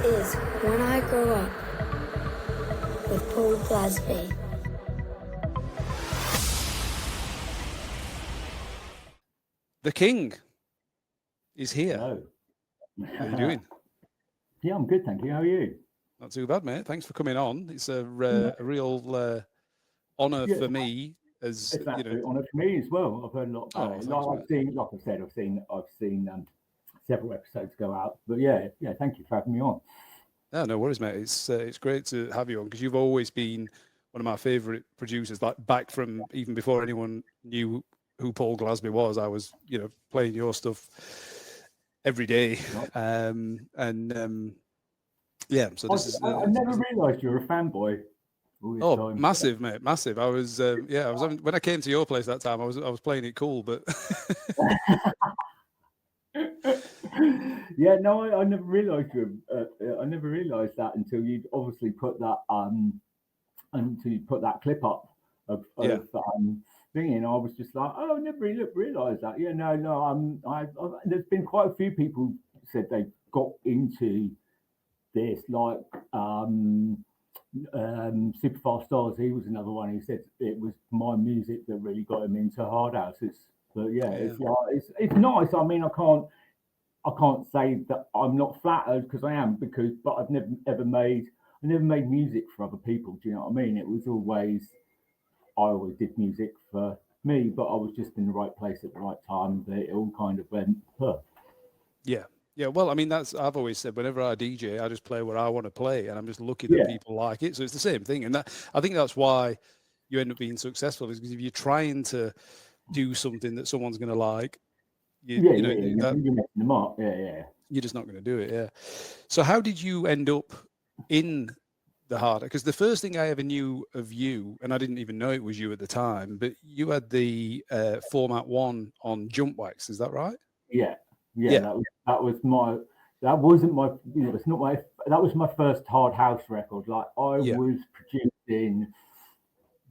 is When I Grow Up with Paul Glazby. The King is here. Hello. How are you doing? Yeah, I'm good, thank you. How are you? Not too bad, mate. Thanks for coming on. It's a real honour for me. As It's an you know, absolute honour for me as well. I've heard a lot about it. Thanks, I've seen several episodes go out. But yeah, thank you for having me on. No worries, mate. It's great to have you on because you've always been one of my favourite producers. Like back from even before anyone knew who Paul Glazby was, I was playing your stuff every day. Yeah. So this is. I never realised you were a fanboy. Oh, massive, mate, massive. I was, when I came to your place that time, I was playing it cool, but. Yeah, no, I never realised you. I never realised that until you'd obviously put that clip up of thinking. I was just like, oh, I never really realised that. Yeah, no. There's been quite a few people said they got into this, like Super Fast Stars. He was another one. He said it was my music that really got him into hard houses. But it's nice. I mean, I can't say that I'm not flattered because I am, but I've never made music for other people. Do you know what I mean? It was always, I always did music for me, but I was just in the right place at the right time. That it all kind of went, Yeah. Well, I mean, I've always said whenever I DJ, I just play where I want to play, and I'm just lucky that people like it. So it's the same thing, and I think that's why you end up being successful, is because if you're trying to do something that someone's going to like, you're messing them up. Yeah. You're just not going to do it. Yeah. So how did you end up in the harder? Because the first thing I ever knew of you, and I didn't even know it was you at the time, but you had the Format 1 on Jump Wax. Is that right? Yeah. That was my. That wasn't my. It's not my. That was my first hard house record. Like I was producing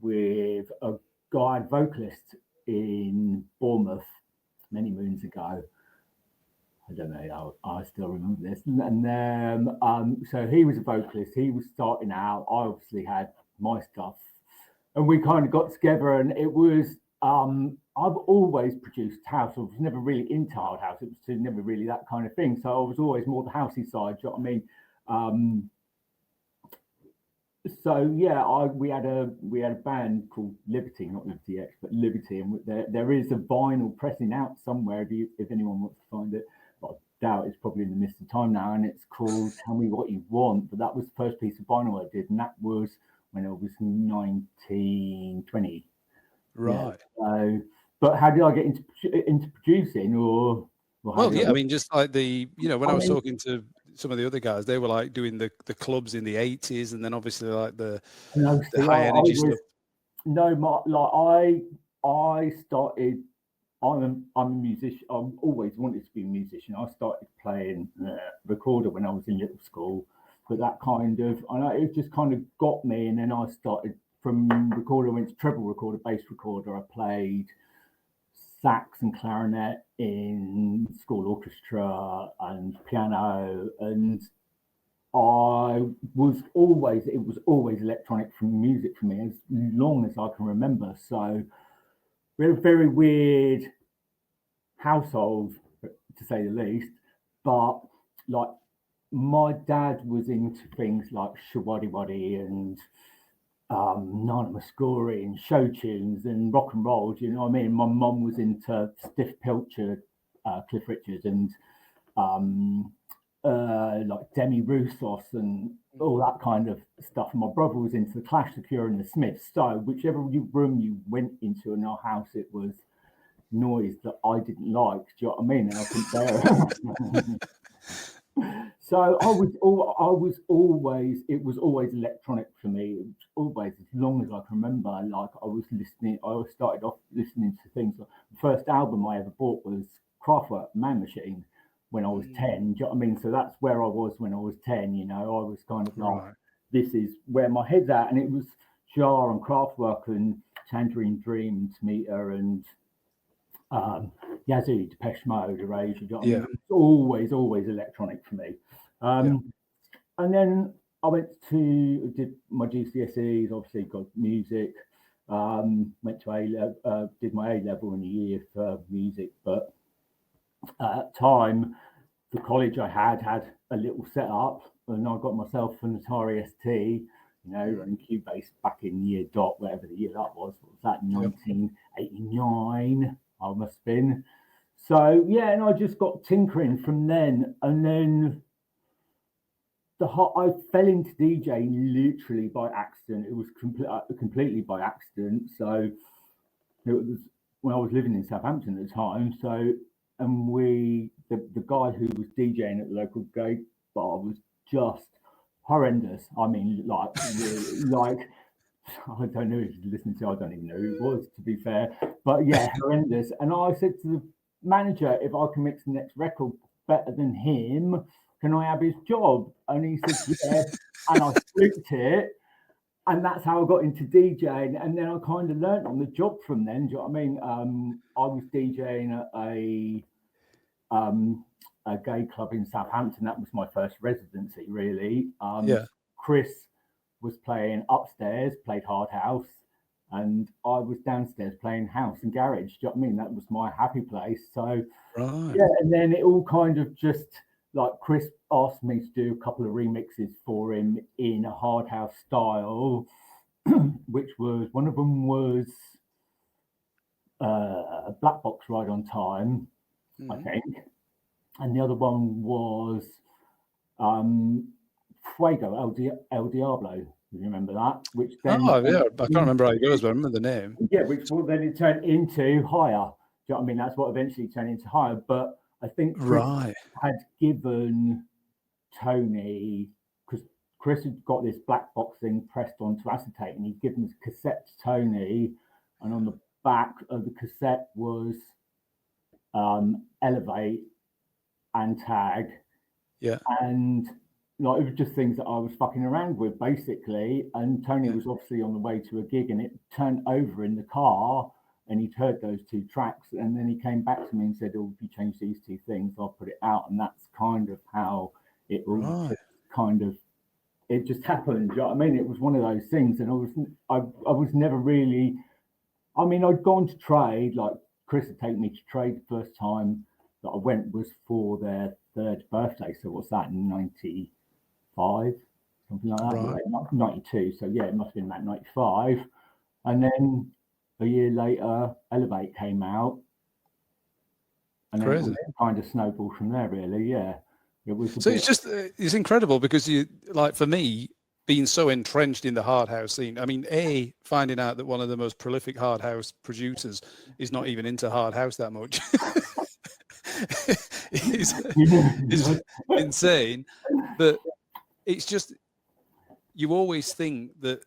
with a guy vocalist in Bournemouth many moons ago. I don't know. I still remember this. And then, so he was a vocalist. He was starting out. I obviously had my stuff, and we kind of got together. And it was. I've always produced house. I was never really into hard house. It was never really that kind of thing. So I was always more the housey side. Do you know what I mean? So yeah, we had a band called Liberty, not Liberty X, but Liberty, and there is a vinyl pressing out somewhere if anyone wants to find it. But I doubt it's probably in the midst of time now, and it's called "Tell Me What You Want." But that was the first piece of vinyl I did, and that was when I was 1920. Right. Yeah, so, but how did I get into producing, or? Well, yeah, I mean, just like when I was talking to some of the other guys, they were like doing the clubs in the 80s, and then obviously like the high energy stuff. I started. I'm a musician. I've always wanted to be a musician. I started playing recorder when I was in little school, but that kind of, it just kind of got me, and then I started from recorder, went to treble recorder, bass recorder. I played sax and clarinet in school orchestra and piano, and it was always electronic music for me as long as I can remember. So we're a very weird household, to say the least, but like my dad was into things like Shawaddy Waddy and Nana Muscuri and show tunes and rock and roll. Do you know what I mean? My mum was into Stiff Pilcher, Cliff Richard, and like Demi Roussos and all that kind of stuff. And my brother was into the Clash, the Cure, and the Smiths. So whichever room you went into in our house, it was noise that I didn't like. Do you know what I mean? And I couldn't bear it. So it was always electronic for me. It was always, as long as I can remember, like I started off listening to things. The first album I ever bought was Kraftwerk, Man Machine, when I was 10. Do you know what I mean? So that's where I was when I was 10, I was kind of like, this is where my head's at. And it was Jar and Kraftwerk and Tangerine Dream, Meter and Yazoo, Depeche Mode, Erasure. You know what I mean? It's always electronic for me. and then I did my GCSEs, obviously got music, went to did my A-level in a year for music, but at that time, the college I had a little setup, and I got myself an Atari ST, running Cubase back in year dot, whatever the year that was. What was that? 1989, I must have been. So yeah, and I just got tinkering from then, and then I fell into DJing literally by accident. It was completely by accident. So it was when I was living in Southampton at the time. So, and the guy who was DJing at the local gay bar was just horrendous. I mean, like I don't know if he's listening to. I don't even know who it was, to be fair. But yeah, horrendous. And I said to the manager, if I can mix the next record better than him, can I have his job? And he said, yeah. And I fluked it. And that's how I got into DJing. And then I kind of learned on the job from then. Do you know what I mean? I was DJing at a gay club in Southampton. That was my first residency, really. Chris was playing upstairs, played hard house, and I was downstairs playing house and garage. Do you know what I mean? That was my happy place. So, yeah, and then it all kind of just, like, Chris asked me to do a couple of remixes for him in a hard house style, which was, one of them was Black Box Ride on Time, I think. And the other one was Fuego, El Diablo. Do you remember that? Which then, I can't remember how it goes, but I remember the name. Yeah, which then it turned into Higher. Do you know what I mean? That's what eventually turned into Higher. But I think Chris had given Tony, because Chris had got this black box thing pressed onto acetate, and he'd given this cassette to Tony, and on the back of the cassette was Elevate and Tag. Yeah. And like, it was just things that I was fucking around with, basically. And Tony was obviously on the way to a gig, and it turned over in the car, and he'd heard those two tracks, and then he came back to me and said, "Oh, if you change these two things, I'll put it out." And that's kind of how it all it just happened. Do you know what I mean? It was one of those things, and I was never really. I mean, I'd gone to trade, like Chris had taken me to trade the first time that I went was for their 3rd birthday. So what's that, 95, something like that? 92. So yeah, it must have been about 95. And then a year later, Elevate came out, and then it kind of snowballed from there, really. Yeah, it was. So it's incredible, because you, like, for me, being so entrenched in the hard house scene, I mean, finding out that one of the most prolific hard house producers is not even into hard house that much is insane. But it's just, you always think that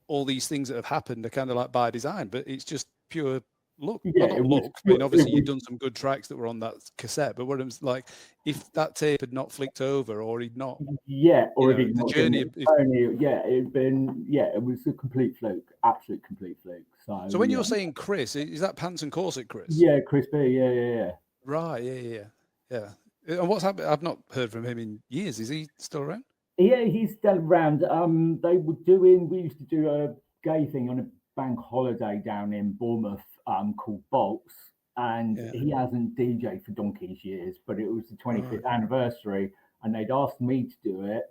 all these things that have happened are kind of like by design, but it's just pure luck. Yeah, I mean, obviously you've done some good tracks that were on that cassette, but what it was like, if that tape had not flicked over, or he'd not, or if the journey, it was a complete fluke, absolute complete fluke. So when you're saying Chris, is that Pants and Corset Chris? Yeah, Chris B. Yeah. Right. Yeah. And what's happened? I've not heard from him in years. Is he still around? Yeah, he's still around. We used to do a gay thing on a bank holiday down in Bournemouth, called Bolts, and he hasn't DJed for donkey's years, but it was the 25th anniversary, and they'd asked me to do it,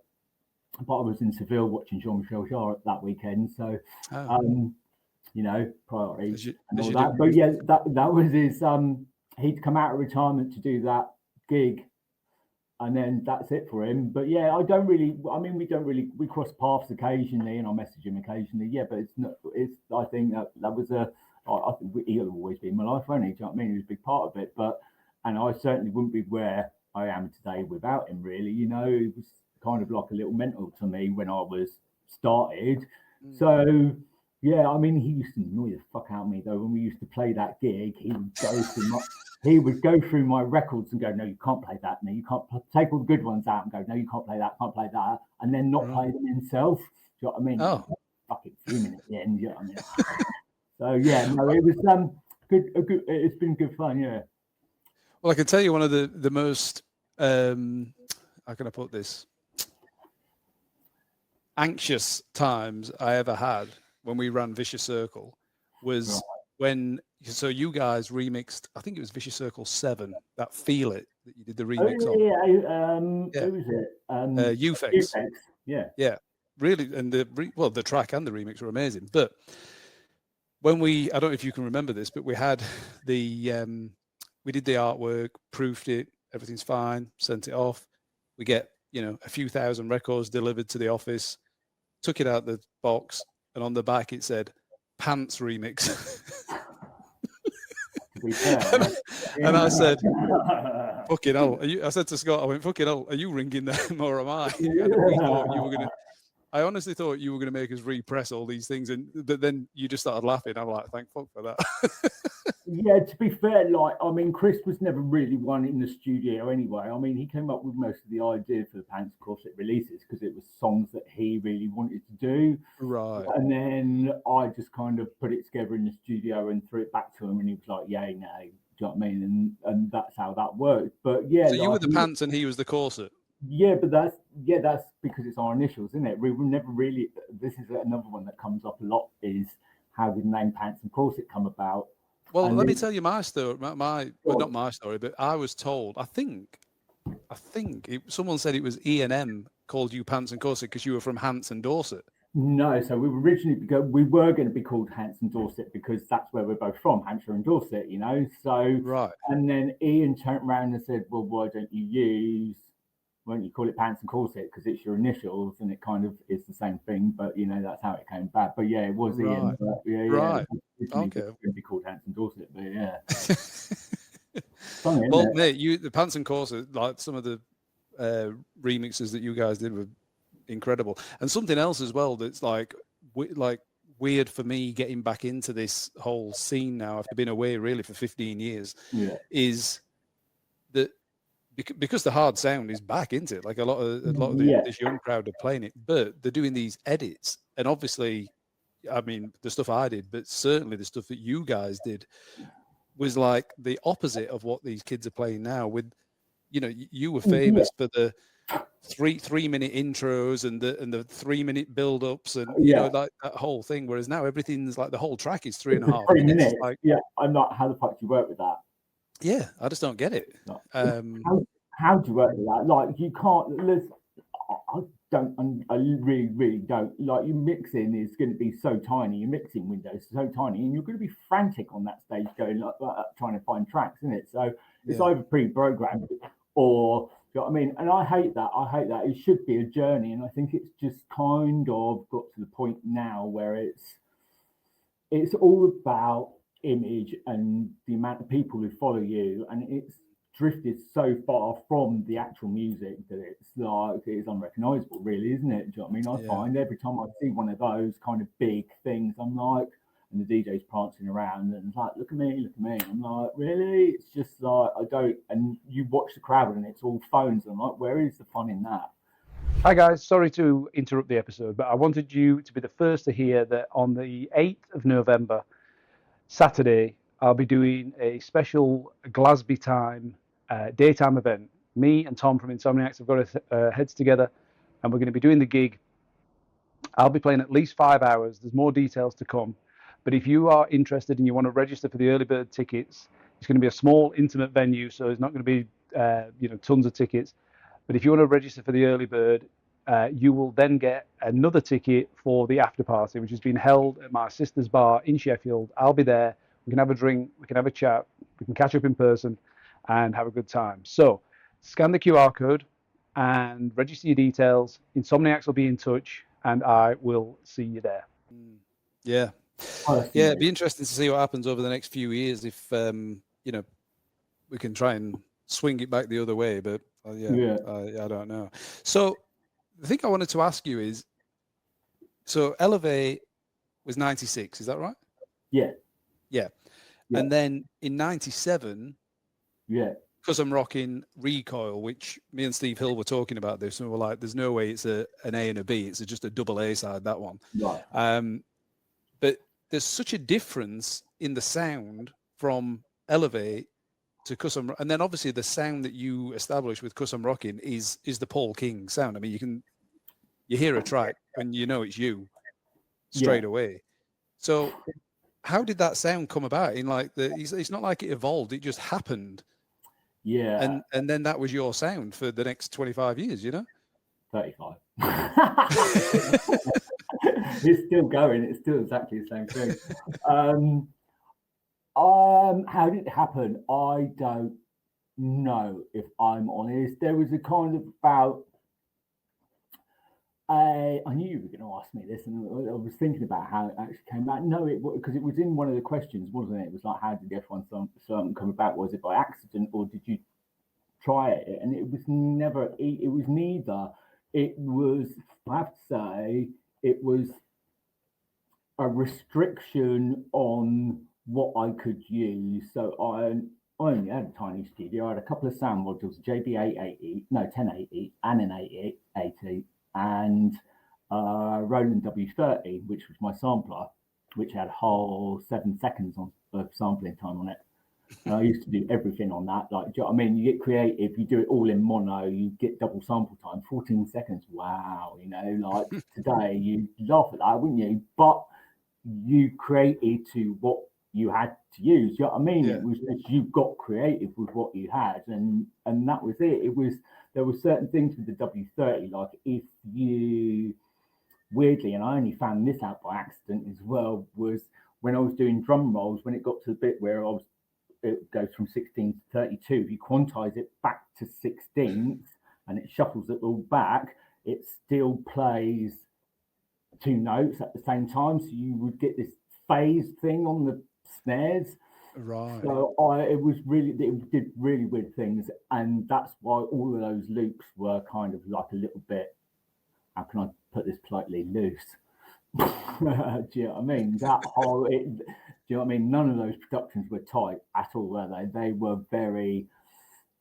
but I was in Seville watching Jean-Michel Jarre that weekend, so priorities and all that. But yeah, that was his. He'd come out of retirement to do that gig, and then that's it for him. But yeah, we cross paths occasionally, and I message him occasionally. Yeah, but I think that was I think he'll always be in my life, won't he? Do you know what I mean? He was a big part of it, and I certainly wouldn't be where I am today without him, really. He was kind of like a little mentor to me when I was started. So yeah, I mean, he used to annoy the fuck out of me, though. When we used to play that gig, he would go through my records and go, "No, you can't play that. No, you can't take all the good ones out," and go, "No, you can't play that, can't play that," and then not play them himself. Do you know what I mean? Oh, fucking fuming at the end. You know what I mean? So yeah, no, it was good. It's been good fun. Yeah. Well, I can tell you one of the most how can I put this? anxious times I ever had when we ran Vicious Circle was when, so you guys remixed, I think it was Vicious Circle 7, that Feel It that you did the remix on. Who was it? Ufex. Yeah. Yeah. Really, and the track and the remix were amazing. But when I don't know if you can remember this, but we had we did the artwork, proofed it, everything's fine, sent it off. We get, a few thousand records delivered to the office, took it out the box, and on the back it said Pants Remix. And I said, fucking hell. I said to Scott, I went, fucking hell, are you ringing them or am I? And we thought you were going to, I honestly thought you were going to make us repress all these things. But then you just started laughing. I'm like, thank fuck for that. Yeah, to be fair, Chris was never really one in the studio anyway. He came up with most of the idea for the Pants Corset releases because it was songs that he really wanted to do. Right. And then I just kind of put it together in the studio and threw it back to him, and he was like, "Yay, no." Do you know what I mean? And that's how that worked. But yeah, so you were the pants and he was the corset. Yeah, but that's because it's our initials, isn't it? We were never really. This is another one that comes up a lot: is how did the name Pants and Corset come about? Well, let me tell you my story. Well, not my story, but I was told. I think someone said it was E&M called you Pants and Corset because you were from Hants and Dorset. No, so we were going to be called Hants and Dorset because that's where we're both from, Hampshire and Dorset, So right. And then Ian turned around and said, "Well, why don't you call it Pants and Corset because it's your initials and it kind of is the same thing." But that's how it came back. But yeah, it was Ian. But right. Okay. Going to be called Hants and Dorset, but yeah. Funny, well, mate, the Pants and Corset, like some of the remixes that you guys did were incredible, and something else as well that's like weird for me getting back into this whole scene now after being away really for 15 years. Is that because the hard sound is back into it, like a lot of this young crowd are playing it, but they're doing these edits, and obviously, the stuff I did, but certainly the stuff that you guys did was like the opposite of what these kids are playing now. With you were famous for the 3-minute intros and the 3-minute build-ups and like that whole thing, whereas now everything's like the whole track is 3.5 minutes. Like, I'm not. How the fuck do you work with that? Yeah, I just don't get it. How do you work with that? Like, you can't. I really, really don't. Like, your mixing is going to be so tiny. Your mixing window is so tiny, and you're going to be frantic on that stage, going like trying to find tracks, isn't it? So it's either pre-programmed or. Do you know what I mean? And I hate that. It should be a journey, and I think it's just kind of got to the point now where it's all about image and the amount of people who follow you, and it's drifted so far from the actual music that it's unrecognizable, really, isn't it? Do you know what I mean? I find every time I see one of those kind of big things, I'm like, and the DJ's prancing around and it's like, look at me. I'm like, really? It's just like, I don't, and you watch the crowd and it's all phones. I'm like, where is the fun in that? Hi guys, sorry to interrupt the episode, but I wanted you to be the first to hear that on the 8th of November, Saturday, I'll be doing a special Glazby time daytime event. Me and Tom from Insomniacs have got our heads together and we're going to be doing the gig. I'll be playing at least 5 hours. There's more details to come. But if you are interested and you want to register for the early bird tickets, it's going to be a small, intimate venue, so it's not going to be, tons of tickets. But if you want to register for the early bird, you will then get another ticket for the after party, which has been held at my sister's bar in Sheffield. I'll be there. We can have a drink. We can have a chat. We can catch up in person and have a good time. So scan the QR code and register your details. Insomniacs will be in touch, and I will see you there. Yeah. Yeah, it'd be interesting to see what happens over the next few years if we can try and swing it back the other way. But I don't know. So the thing I wanted to ask you is, so Elevate was 96, is that right? Yeah. And then in 97, Cuz I'm Rockin, Recoil, which me and Steve Hill were talking about this, and we were like, there's no way it's an A and a B, it's just a double A side, that one. Right. But there's such a difference in the sound from Elevate to Cuz I'm, and then obviously the sound that you established with Cuz I'm Rockin is the Paul King sound. I mean, you can you hear a track and you know it's you straight away. So how did that sound come about? In like it's not like it evolved; it just happened. Yeah. And then that was your sound for the next 25 years, you know? 35. It's still going. It's still exactly the same thing. How did it happen? I don't know, if I'm honest. There was a kind of about I knew you were going to ask me this, and I was thinking about how it actually came about. No, because it was in one of the questions, wasn't it? It was like, how did the F1 song come about? Was it by accident, or did you try it? And it was never. It was neither. It was, I have to say, it was a restriction on what I could use. So I only had a tiny studio. I had a couple of sound modules, JB880, no 1080, and an 880, and Roland W30, which was my sampler, which had a whole 7 seconds of sampling time on it. And I used to do everything on that. Like, do you know what I mean? You get creative, you do it all in mono, you get double sample time, 14 seconds. Wow, you know, like today you laugh at that, wouldn't you? But you created to what you had to use. You know what I mean? Yeah. It was you got creative with what you had, and that was it. It was, there were certain things with the W30, like if you, weirdly, and I only found this out by accident as well, was when I was doing drum rolls, when it got to the bit where it goes from 16 to 32, if you quantize it back to 16th and it shuffles it all back, it still plays 2 notes at the same time. So you would get this phase thing on the snares. Right. So it did really weird things. And that's why all of those loops were kind of like a little bit, how can I put this politely, loose. Do you know what I mean? Do you know what I mean? None of those productions were tight at all, were they? They were they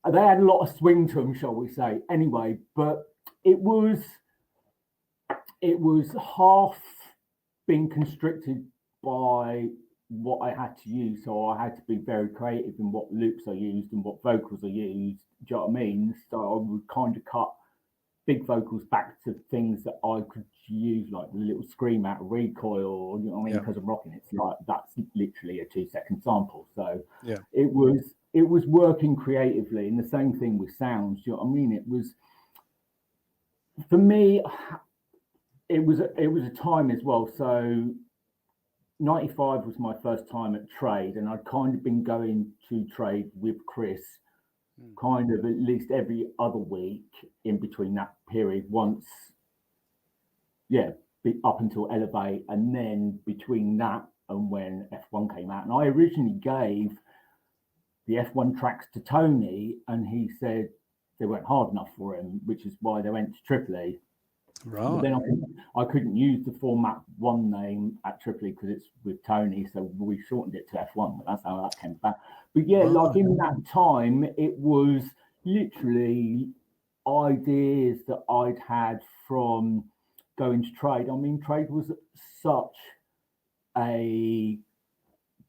had a lot of swing to them, shall we say. Anyway, but it was half being constricted by what I had to use. So I had to be very creative in what loops I used and what vocals I used. Do you know what I mean? So I would kind of cut big vocals back to things that I could use, like the little scream out of Recoil, or, you know what I mean? Because I'm rocking, it's like, that's literally a 2-second sample. So yeah, it was working creatively, and the same thing with sounds. Do you know what I mean? It was, for me, it was a time as well. So 95 was my first time at trade, and I'd kind of been going to trade with Chris kind of at least every other week in between that period, once, up until Elevate, and then between that and when F1 came out. And I originally gave the F1 tracks to Tony, and he said they weren't hard enough for him, which is why they went to Triple E. right. But then I couldn't use the Format 1 name at Triple E because it's with Tony, so we shortened it to F1, but that's how that came about. But yeah, like in that time, it was literally ideas that I'd had from going to trade. I mean, trade was such a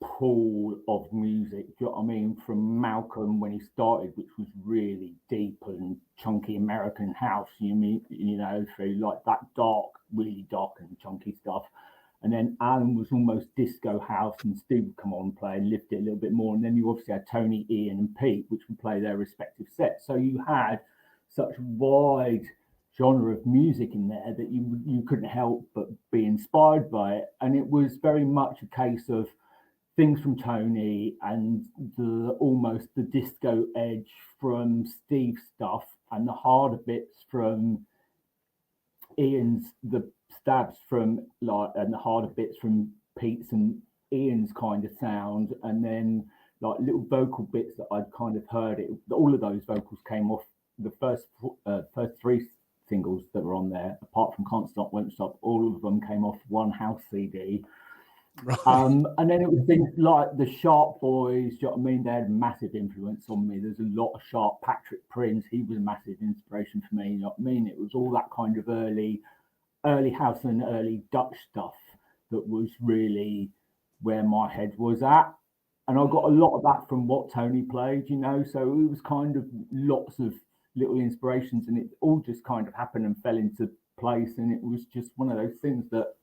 pool of music, do you know what I mean? From Malcolm when he started, which was really deep and chunky American house, you know, through like that really dark and chunky stuff. And then Alan was almost disco house, and Steve would come on and play and lift it a little bit more. And then you obviously had Tony, Ian, and Pete, which would play their respective sets. So you had such wide genre of music in there that you couldn't help but be inspired by it. And it was very much a case of things from Tony and almost the disco edge from Steve's stuff, and the harder bits from Ian's, the stabs from and the harder bits from Pete's and Ian's kind of sound, and then like little vocal bits that I'd kind of heard it. All of those vocals came off the first 3 singles that were on there, apart from Can't Stop, Won't Stop. All of them came off one house CD. Right. And then it was things like the Sharp Boys, do you know what I mean? They had a massive influence on me. There's a lot of Sharp. Patrick Prince, he was a massive inspiration for me, you know what I mean? It was all that kind of early house and early Dutch stuff that was really where my head was at. And I got a lot of that from what Tony played, you know? So it was kind of lots of little inspirations, and it all just kind of happened and fell into place, and it was just one of those things that,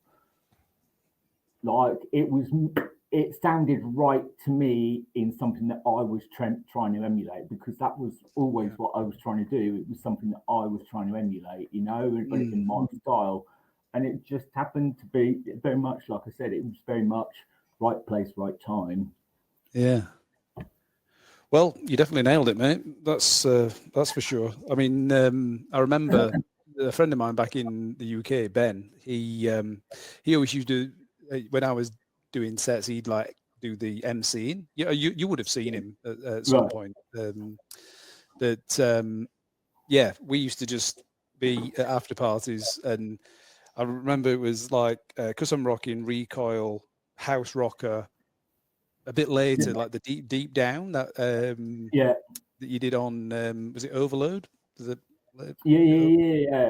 like, it sounded right to me in something that I was trying to emulate, because that was always what I was trying to do. It was something that I was trying to emulate, you know, but in my style. And it just happened to be very much, like I said, it was very much right place, right time. Yeah. Well, you definitely nailed it, mate. That's for sure. I mean, I remember a friend of mine back in the UK, Ben. He always used to, when I was doing sets, he'd like do the MCing. You would have seen him at some point. Yeah, we used to just be at after parties, and I remember it was like Cuz I'm Rockin, Recoil, House Rocker. A bit later, like the deep down that that you did on was it Overload? Yeah.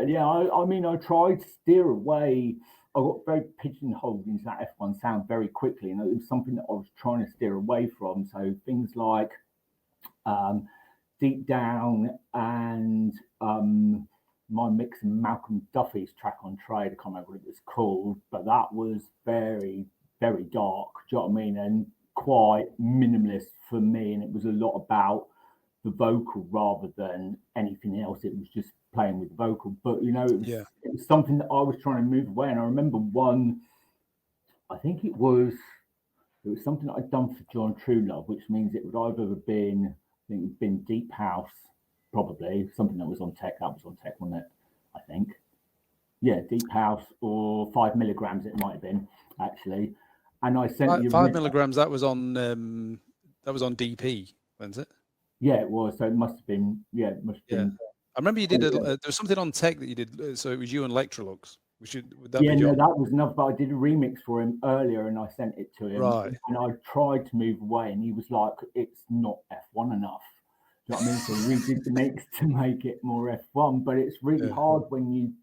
I mean, I tried to steer away. I got very pigeonholed into that F1 sound very quickly, and it was something that I was trying to steer away from. So things like Deep Down and my mix of Malcolm Duffy's track on Trade. I can't remember what it was called, but that was very, very dark. Do you know what I mean? And quite minimalist for me, and it was a lot about the vocal rather than anything else. It was just playing with the vocal, but you know, it was something that I was trying to move away. And I remember I think it was something that I'd done for John Truelove, which means it would either have been, I think, been Deep House, probably something that was on Tech. That was on Tech, wasn't it? I think, yeah, Deep House, or 5 milligrams. It might have been, actually. And I sent you 5 milligrams. That was on DP, wasn't it? Yeah, it was. So it must have been. Yeah, it must have been. I remember you did there was something on Tech that you did. So it was you and Electrolux. Would that be John? No, that was enough. But I did a remix for him earlier, and I sent it to him. Right. And I tried to move away, and he was like, "It's not F1 enough." Do you know what I mean? So we did the mix to make it more F1, but it's really hard when you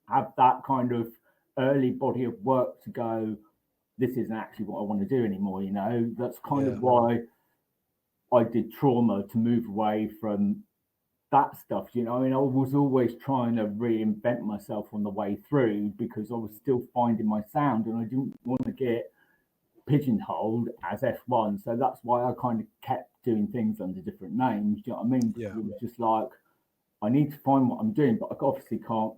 have that kind of early body of work to go, this isn't actually what I want to do anymore, you know. That's kind of why I did Trauma, to move away from that stuff, you know. I mean, I was always trying to reinvent myself on the way through, because I was still finding my sound, and I didn't want to get pigeonholed as F1. So that's why I kind of kept doing things under different names. Do you know what I mean? Because it was just like, I need to find what I'm doing, but I obviously can't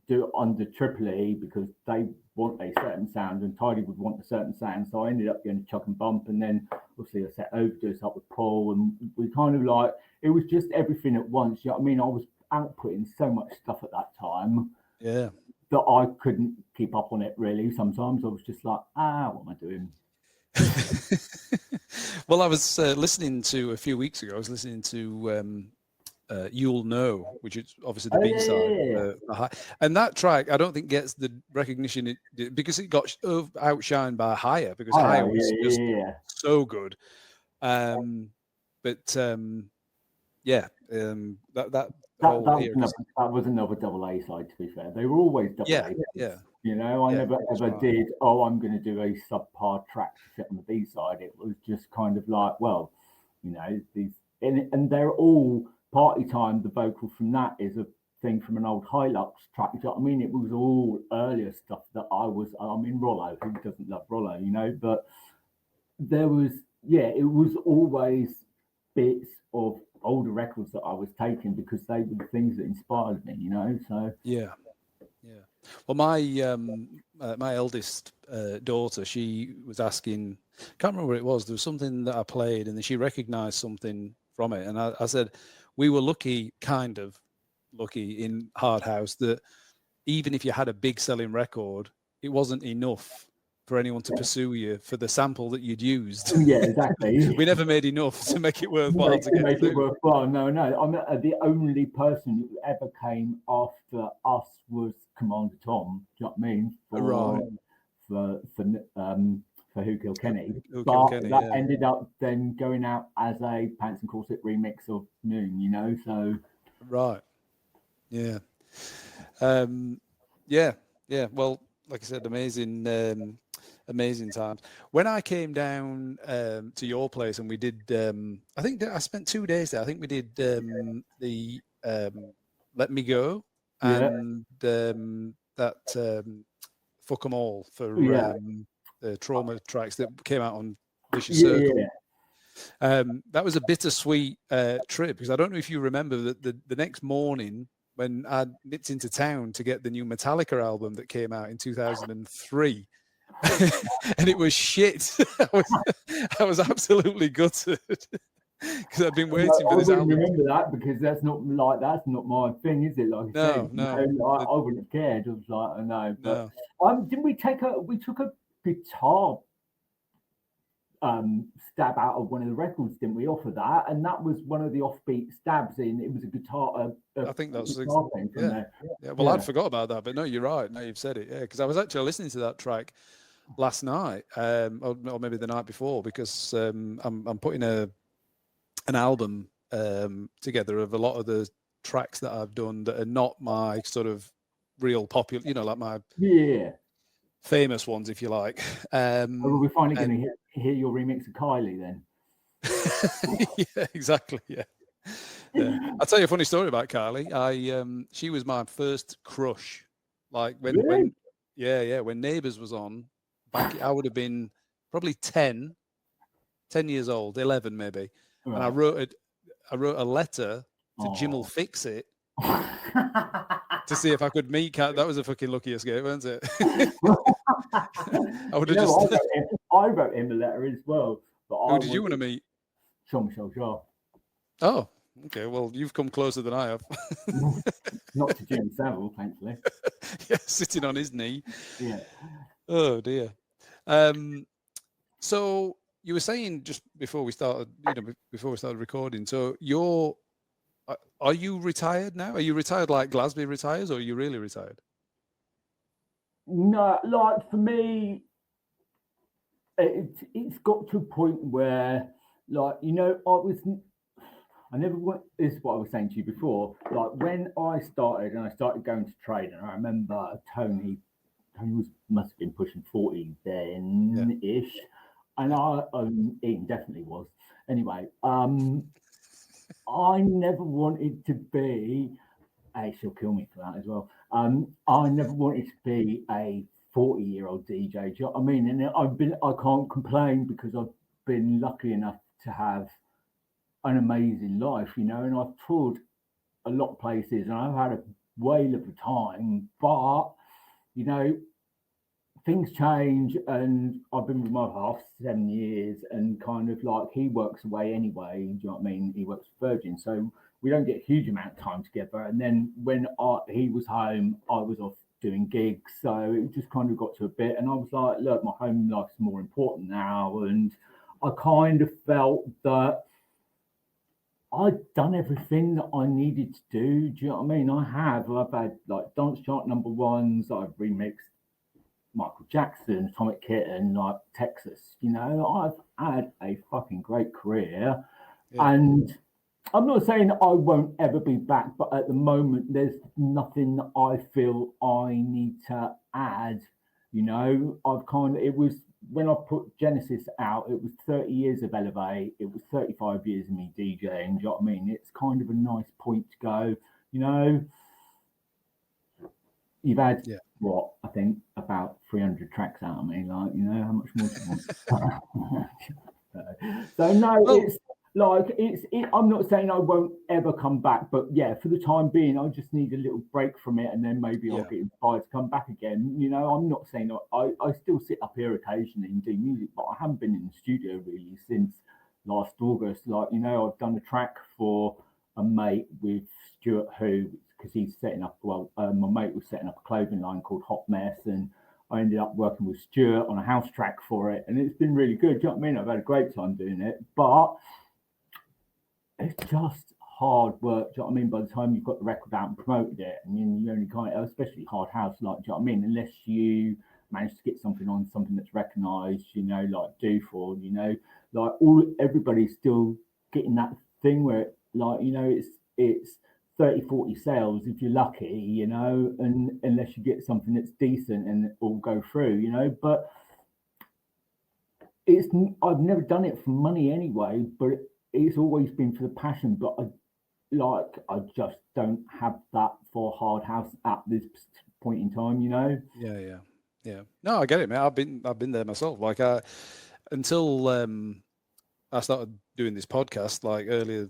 do it under Triple E because they want a certain sound, and Tidy would want a certain sound. So I ended up going to Chuck and Bump, and then obviously I set Overdose up with Paul, and we kind of like, it was just everything at once. You know what I mean? I was outputting so much stuff at that time that I couldn't keep up on it really. Sometimes I was just like, what am I doing? Well, I was listening to a few weeks ago, I was listening to You'll Know, which is obviously the B-side. And that track, I don't think gets the recognition because it got outshined by Higher, because Higher was just so good. That was another double A side, to be fair. They were always double A. You know, I never ever did, I'm going to do a subpar track to fit on the B side. It was just kind of like, well, you know, and they're all Party Time. The vocal from that is a thing from an old Hilux track. You know what I mean? It was all earlier stuff that Rollo, who doesn't love Rollo, you know, but there was, it was always bits of older records that I was taking because they were the things that inspired me, you know. So well, my eldest daughter, she was asking, can't remember what it was, there was something that I played and then she recognized something from it, and I said we were kind of lucky in Hard House that even if you had a big selling record, it wasn't enough for anyone to pursue you for the sample that you'd used. Yeah, exactly. We never made enough to make it worthwhile to make it worthwhile. No. I'm the only person who ever came after us was Commander Tom. Do you know what I mean? For Who Killed Kenny. That ended up then going out as a Pants and Corset remix of Noon, you know. So well, like I said, amazing times. When I came down to your place and we did, I think I spent 2 days there. I think we did the Let Me Go and that Fuck 'Em All for the Trauma tracks that came out on Vicious Circle. That was a bittersweet trip, because I don't know if you remember that the next morning when I nipped into town to get the new Metallica album that came out in 2003, and it was shit. I was absolutely gutted because I'd been waiting for this album. I wouldn't remember that, because that's not my thing, is it? Like I said, I wouldn't have cared. I was like, I know, but didn't we took a guitar stab out of one of the records, didn't we, off of that? And that was one of the offbeat stabs in. It was a guitar. I think that's guitar thing from there. Well, I'd forgot about that, but no, you're right. Now you've said it. Yeah, because I was actually listening to that track last night, or maybe the night before, because I'm putting an album together of a lot of the tracks that I've done that are not my sort of real popular, like my famous ones, if you like. Well, we're finally going to hear your remix of Kylie then. Yeah, exactly. Yeah. I'll tell you a funny story about Kylie. She was my first crush. Like when Neighbours was on, back, I would have been probably 10 years old, 11 maybe. Right. And I wrote a letter to Jim'll Fix It to see if I could meet Kat. That was a fucking lucky escape, wasn't it? I would have I wrote him a letter as well. But who did you want to meet? Jean-Michel. Oh, okay. Well, you've come closer than I have. Not to Jimmy Savile, thankfully. Yeah, sitting on his knee. Yeah. Oh dear. So you were saying just before we started, recording. So are you retired now? Are you retired like Glazby retires, or are you really retired? No, like for me, it's got to a point where, like, I never want. This is what I was saying to you before. Like when I started going to trade, and I remember Tony must have been pushing 40 then ish, and Ian definitely was. Anyway, I never wanted to be. She'll kill me for that as well. I never wanted to be a 40-year-old DJ. Do you know what I mean? And I can't complain, because I've been lucky enough to have an amazing life, and I've toured a lot of places, and I've had a whale of a time. But things change, and I've been with my half 7 years, and kind of like he works away anyway. Do you know what I mean? He works for Virgin, so we don't get a huge amount of time together. And then when he was home, I was off doing gigs, so it just kind of got to a bit, and I was like, look, my home life's more important now. And I kind of felt that I'd done everything that I needed to do. Do you know what I mean? I've had like dance chart #1s. I've remixed Michael Jackson, Atomic Kitten, like Texas. I've had a fucking great career, and I'm not saying I won't ever be back, but at the moment, there's nothing that I feel I need to add. It was when I put Genesis out, it was 30 years of Elevate, it was 35 years of me DJing. Do you know what I mean? It's kind of a nice point to go. You've had what I think about 300 tracks out of me. Like, how much more do you want? So no, it's like I'm not saying I won't ever come back, but for the time being, I just need a little break from it, and then maybe I'll get inspired to come back again. I'm not saying I still sit up here occasionally and do music, but I haven't been in the studio really since last August. Like, I've done a track for a mate with Stuart, who, because he's setting up, my mate was setting up a clothing line called Hot Mess, and I ended up working with Stuart on a house track for it, and it's been really good. Do you know what I mean? I've had a great time doing it, but it's just hard work. Do you know what I mean? By the time you've got the record out and promoted it, and you only kind of, especially hard house, like, do you know what I mean? Unless you manage to get something on something that's recognised, like Do For, like everybody's still getting that thing where, like, it's 30-40 sales if you're lucky, and unless you get something that's decent and it will go through, but I've never done it for money anyway, but it's always been for the passion. But like I just don't have that for Hard House at this point in time, you know. Yeah. No, I get it, man. I've been there myself. Like until I started doing this podcast, like earlier.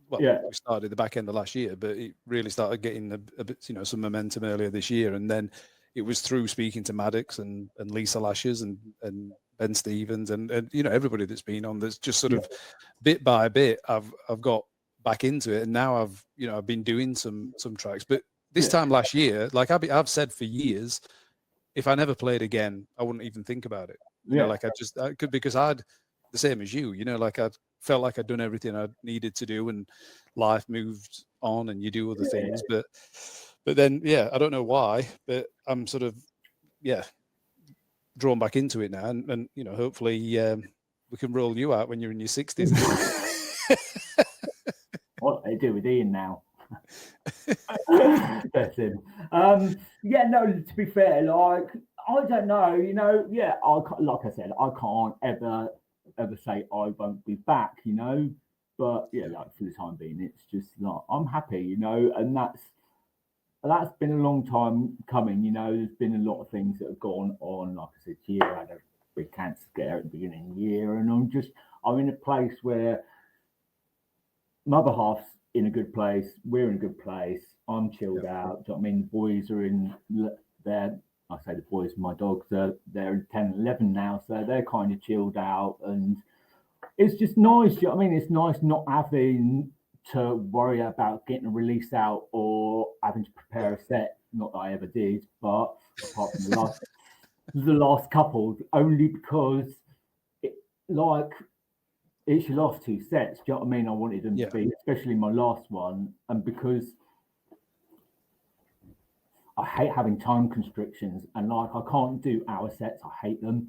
Well, we started at the back end of last year, but it really started getting a bit, some momentum earlier this year. And then it was through speaking to Maddox and Lisa Lashes and Ben Stevens and everybody that's been on. That's just sort of bit by bit, I've got back into it, and now I've been doing some tracks. But this time last year, like I've said for years, if I never played again, I wouldn't even think about it. You know, like I could, because I'd the same as you, like I felt like I'd done everything I needed to do, and life moved on, and you do other things. But then, I don't know why, but I'm sort of, drawn back into it now, and hopefully we can roll you out when you're in your 60s. What they do with Ian now. That's him. No, to be fair, like, I don't know, like I said, I can't ever say I won't be back, but like for the time being, it's just like I'm happy, and that's been a long time coming, there's been a lot of things that have gone on. Like I said, I had a big cancer scare at the beginning of the year, and I'm in a place where my other half's in a good place, we're in a good place, I'm chilled out. Do you know what I mean? The boys are in there. I say the boys, my dogs, they're 10, 11 now, so they're kind of chilled out, and it's just nice. Do you know what I mean? It's nice not having to worry about getting a release out or having to prepare a set. Not that I ever did, but apart from the last couple, only because it's your last two sets. Do you know what I mean? I wanted them to be, especially my last one, and because I hate having time constrictions, and like I can't do hour sets. I hate them.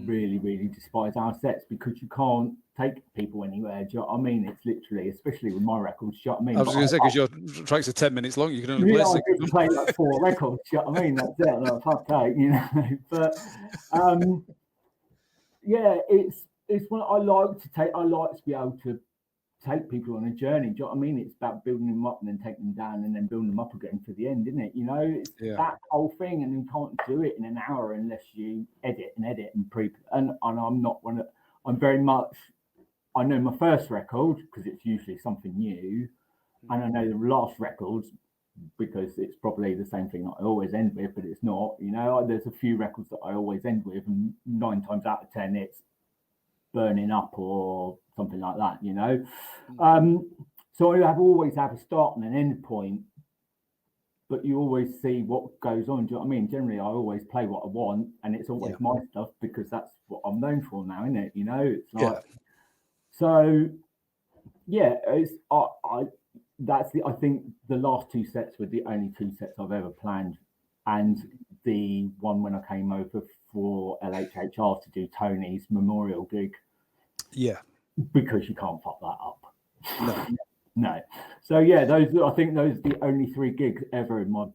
Really, really despise hour sets because you can't take people anywhere. Do you know what I mean? It's literally, especially with my records. Do you know what I mean? I was going to say, because your tracks are 10 minutes long, you can only play I 6 of them. play like 4 records. Do you know what I mean? That's it. Like, fuck that, But it's what I like to take. I like to be able to take people on a journey. Do you know what I mean? It's about building them up and then taking them down and then building them up again to the end, isn't it? It's that whole thing, and you can't do it in an hour unless you edit and pre. And I'm not one of. I'm very much. I know my first record because it's usually something new, and I know the last records because it's probably the same thing that I always end with, but it's not. There's a few records that I always end with, and 9 times out of 10 it's burning up or something like that, so I always have a start and an end point, but you always see what goes on. Do you know what I mean? Generally, I always play what I want, and it's always my stuff because that's what I'm known for now, isn't it? It's like so. It's I think the last 2 sets were the only 2 sets I've ever planned, and the one when I came over for LHHR to do Tony's memorial gig. Because you can't fuck that up. No. So I think those are the only 3 gigs ever in my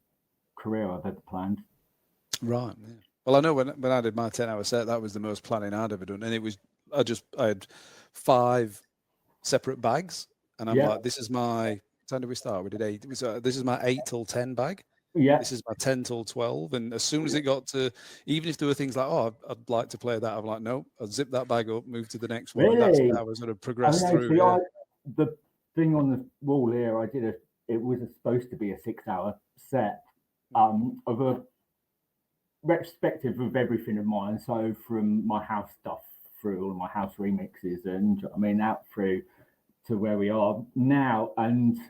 career I've ever planned. Right. Yeah. Well, I know when I did my 10-hour set, that was the most planning I'd ever done, and it was I had 5 separate bags, and I'm like, this is my. What time did we start? We did 8. This is my 8 till 10 bag. This is my 10 till 12, and as soon as it got to, even if there were things like, I'd like to play that, I'm like, no, I'll zip that bag up, move to the next one. Really? And that's how I sort of progressed through. The thing on the wall here, it was supposed to be a 6-hour set of a retrospective of everything of mine. So from my house stuff through all my house remixes and out through to where we are now, and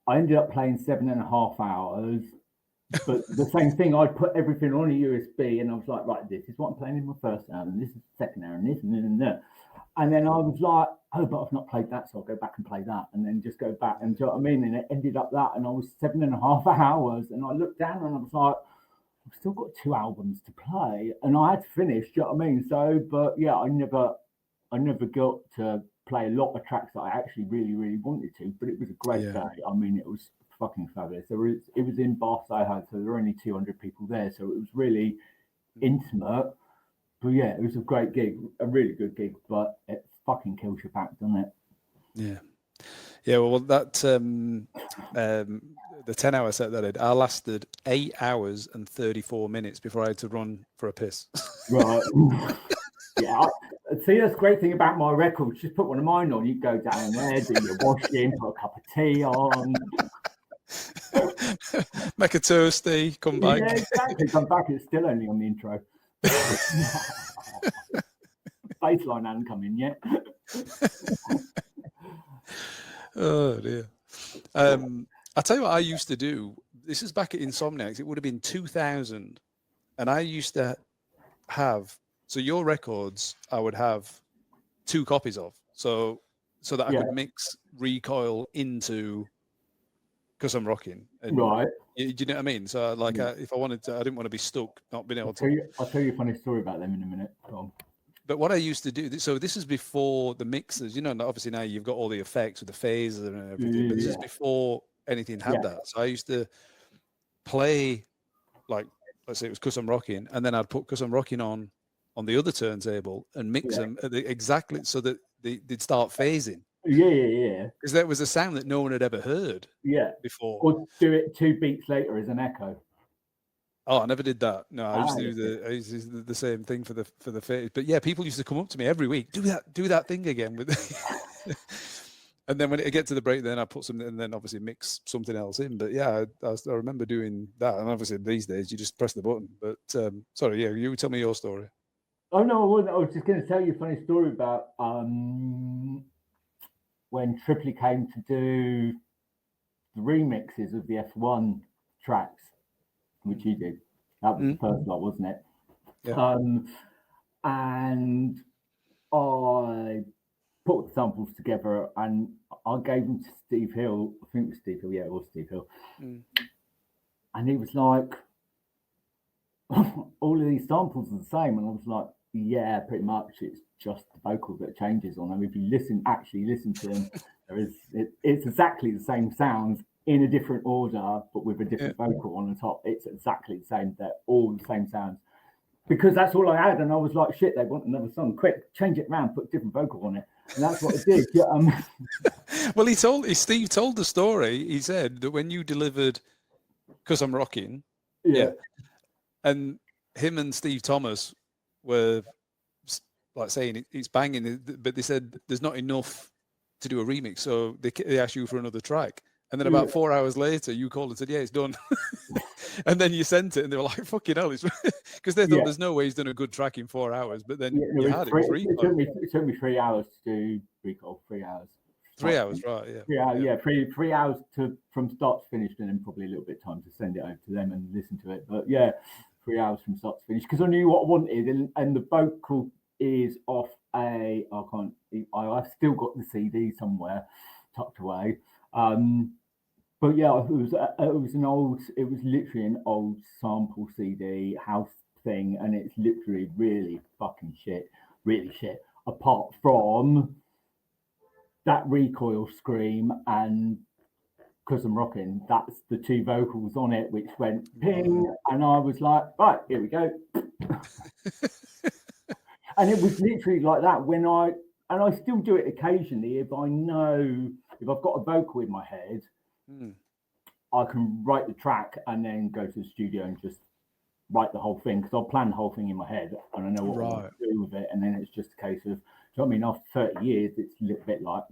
I ended up playing 7.5 hours, but the same thing, I'd put everything on a USB, and I was like, right, this is what I'm playing in my first hour, and this is the second hour, and this, and that. And then I was like, oh, but I've not played that, so I'll go back and play that, and then just go back. And do you know what I mean? And it ended up that, and I was 7.5 hours, and I looked down, and I was like, I've still got 2 albums to play, and I had to finish, do you know what I mean? So, but I never got to play a lot of tracks that I actually really, really wanted to, but it was a great day. It was fucking fabulous. It was in Bath, Soho, so there were only 200 people there, so it was really intimate. But it was a great gig, a really good gig, but it fucking kills your back, doesn't it? Yeah, well, that the 10-hour set that I lasted 8 hours and 34 minutes before I had to run for a piss. Right. Yeah. See, that's the great thing about my records. Just put one of mine on. You go down there, do your washing, put a cup of tea on. Make a toasty, come back. Yeah, exactly. Come back. It's still only on the intro. Baseline hasn't come in yet. Oh dear. I'll tell you what I used to do. This is back at Insomniacs. It would have been 2000, and I used to have, so your records I would have 2 copies of, so that I could mix Recoil into Cuz I'm Rockin. And Right. do you know what I mean? So like, if I wanted to, I didn't want to be stuck not being able to. I'll tell you a funny story about them in a minute, Tom. But what I used to do, so this is before the mixers, you know, obviously now you've got all the effects with the phases and everything, but this is before anything had that. So I used to play, like, let's say it was Cuz I'm Rockin, and then I'd put Cuz I'm Rockin on the other turntable and mix them exactly so that they'd start phasing. Yeah. Because that was a sound that no one had ever heard before. Or do it 2 beats later as an echo. Oh, I never did that. No, I used to do the same thing for the phase. But yeah, people used to come up to me every week, do that thing again with and then when it get to the break, then I put something and then obviously mix something else in. But yeah, I remember doing that. And obviously these days you just press the button. But sorry, yeah, you tell me your story. Oh no, I wasn't. I was just going to tell you a funny story about when Tripoli came to do the remixes of the F1 tracks, which he did. That was the first lot, wasn't it? Yeah. And I put the samples together and I gave them to Steve Hill. I think it was Steve Hill. Yeah, it was Steve Hill. And he was like, all of these samples are the same. And I was like, yeah, pretty much. It's just the vocal that changes on them. If you actually listen to them, it's exactly the same sounds in a different order, but with a different vocal on the top. It's exactly the same. They're all the same sounds. Because that's all I had. And I was like, shit, they want another song. Quick, change it around, put a different vocal on it. And that's what I did. Well, Steve told the story. He said that when you delivered Cuz I'm Rockin, and him and Steve Thomas were like saying it's banging, but they said there's not enough to do a remix, so they asked you for another track. And then about 4 hours later, you called and said, yeah, it's done. And then you sent it, and they were like, fucking hell. Because they thought there's no way he's done a good track in 4 hours. But then it took me 3 hours to do Recoil, 3 hours. 3 hours, right, yeah. 3 hours from start to finish, and then probably a little bit of time to send it over to them and listen to it. But yeah, 3 hours from start to finish, because I knew what I wanted, and the vocal is off I've still got the CD somewhere tucked away. But yeah, it was literally an old sample CD house thing, and it's literally really fucking shit, really shit. Apart from that Recoil scream and Cuz I'm Rockin, that's the 2 vocals on it, which went ping, and I was like, right, here we go. And it was literally like that and I still do it occasionally if I've got a vocal in my head. I can write the track and then go to the studio and just write the whole thing, because I'll plan the whole thing in my head and I know what I want to do with it. And then it's just a case of, do you know what I mean? After 30 years, it's a little bit like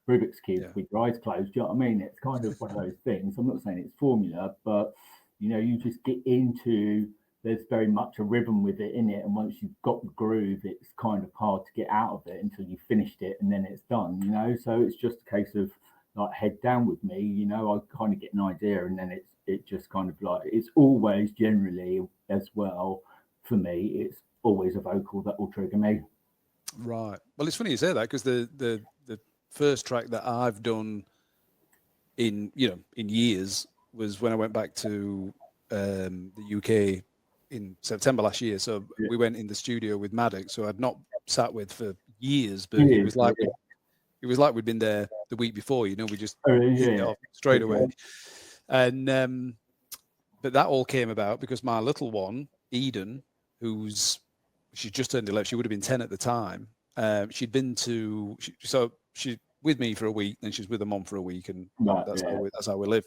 Rubik's Cube with your eyes closed. Do you know what I mean? It's kind of one of those things. I'm not saying it's formula, but you just get into, there's very much a rhythm with it in it. And once you've got the groove, it's kind of hard to get out of it until you've finished it and then it's done, So it's just a case of, like, head down with me, I kind of get an idea, and then it just kind of like, it's always generally as well for me, it's always a vocal that will trigger me. Right. Well, it's funny you say that, because the first track that I've done in years was when I went back to the UK in September last year. So we went in the studio with Maddox, who I'd not sat with for years, but it was like we'd been there the week before, we just hit it off straight away. And but that all came about because my little one, Eden, she just turned 11, she would have been 10 at the time. She'd been to, she with me for a week, then she's with her mom for a week, and Right, that's how we live.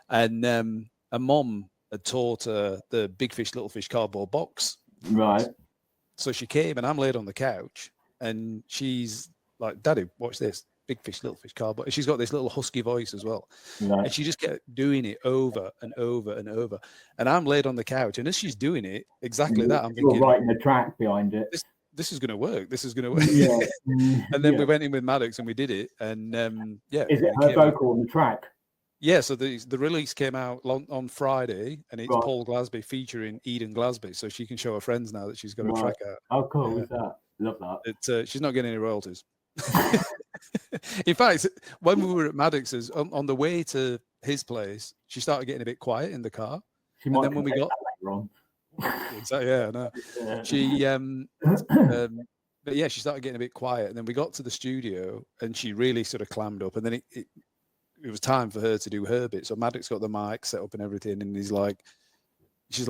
And her mom had taught her the Big Fish, Little Fish cardboard box. right. So she came, and I'm laid on the couch, and she's like, "Daddy, watch this Big Fish, Little Fish cardboard." And she's got this little husky voice as well, and she just kept doing it over and over and over. And I'm laid on the couch, and as she's doing it, exactly that, I'm thinking, writing the track behind it. This is going to work. This is going to work. Yeah. And then we went in with Maddox and we did it. And is it her vocal on the track? Yeah. So the release came out on Friday, and it's Paul Glazby featuring Eden Glazby. So she can show her friends now that she's got a track out. Oh, cool. Is that? Love that. She's not getting any royalties. In fact, when we were at Maddox's on the way to his place, she started getting a bit quiet in the car. She might. And then when we got wrong. Exactly. Yeah. No. Yeah. She but yeah, she started getting a bit quiet, and then we got to the studio, and she really sort of clammed up, and then it was time for her to do her bit. So Maddox got the mic set up and everything, and she's like,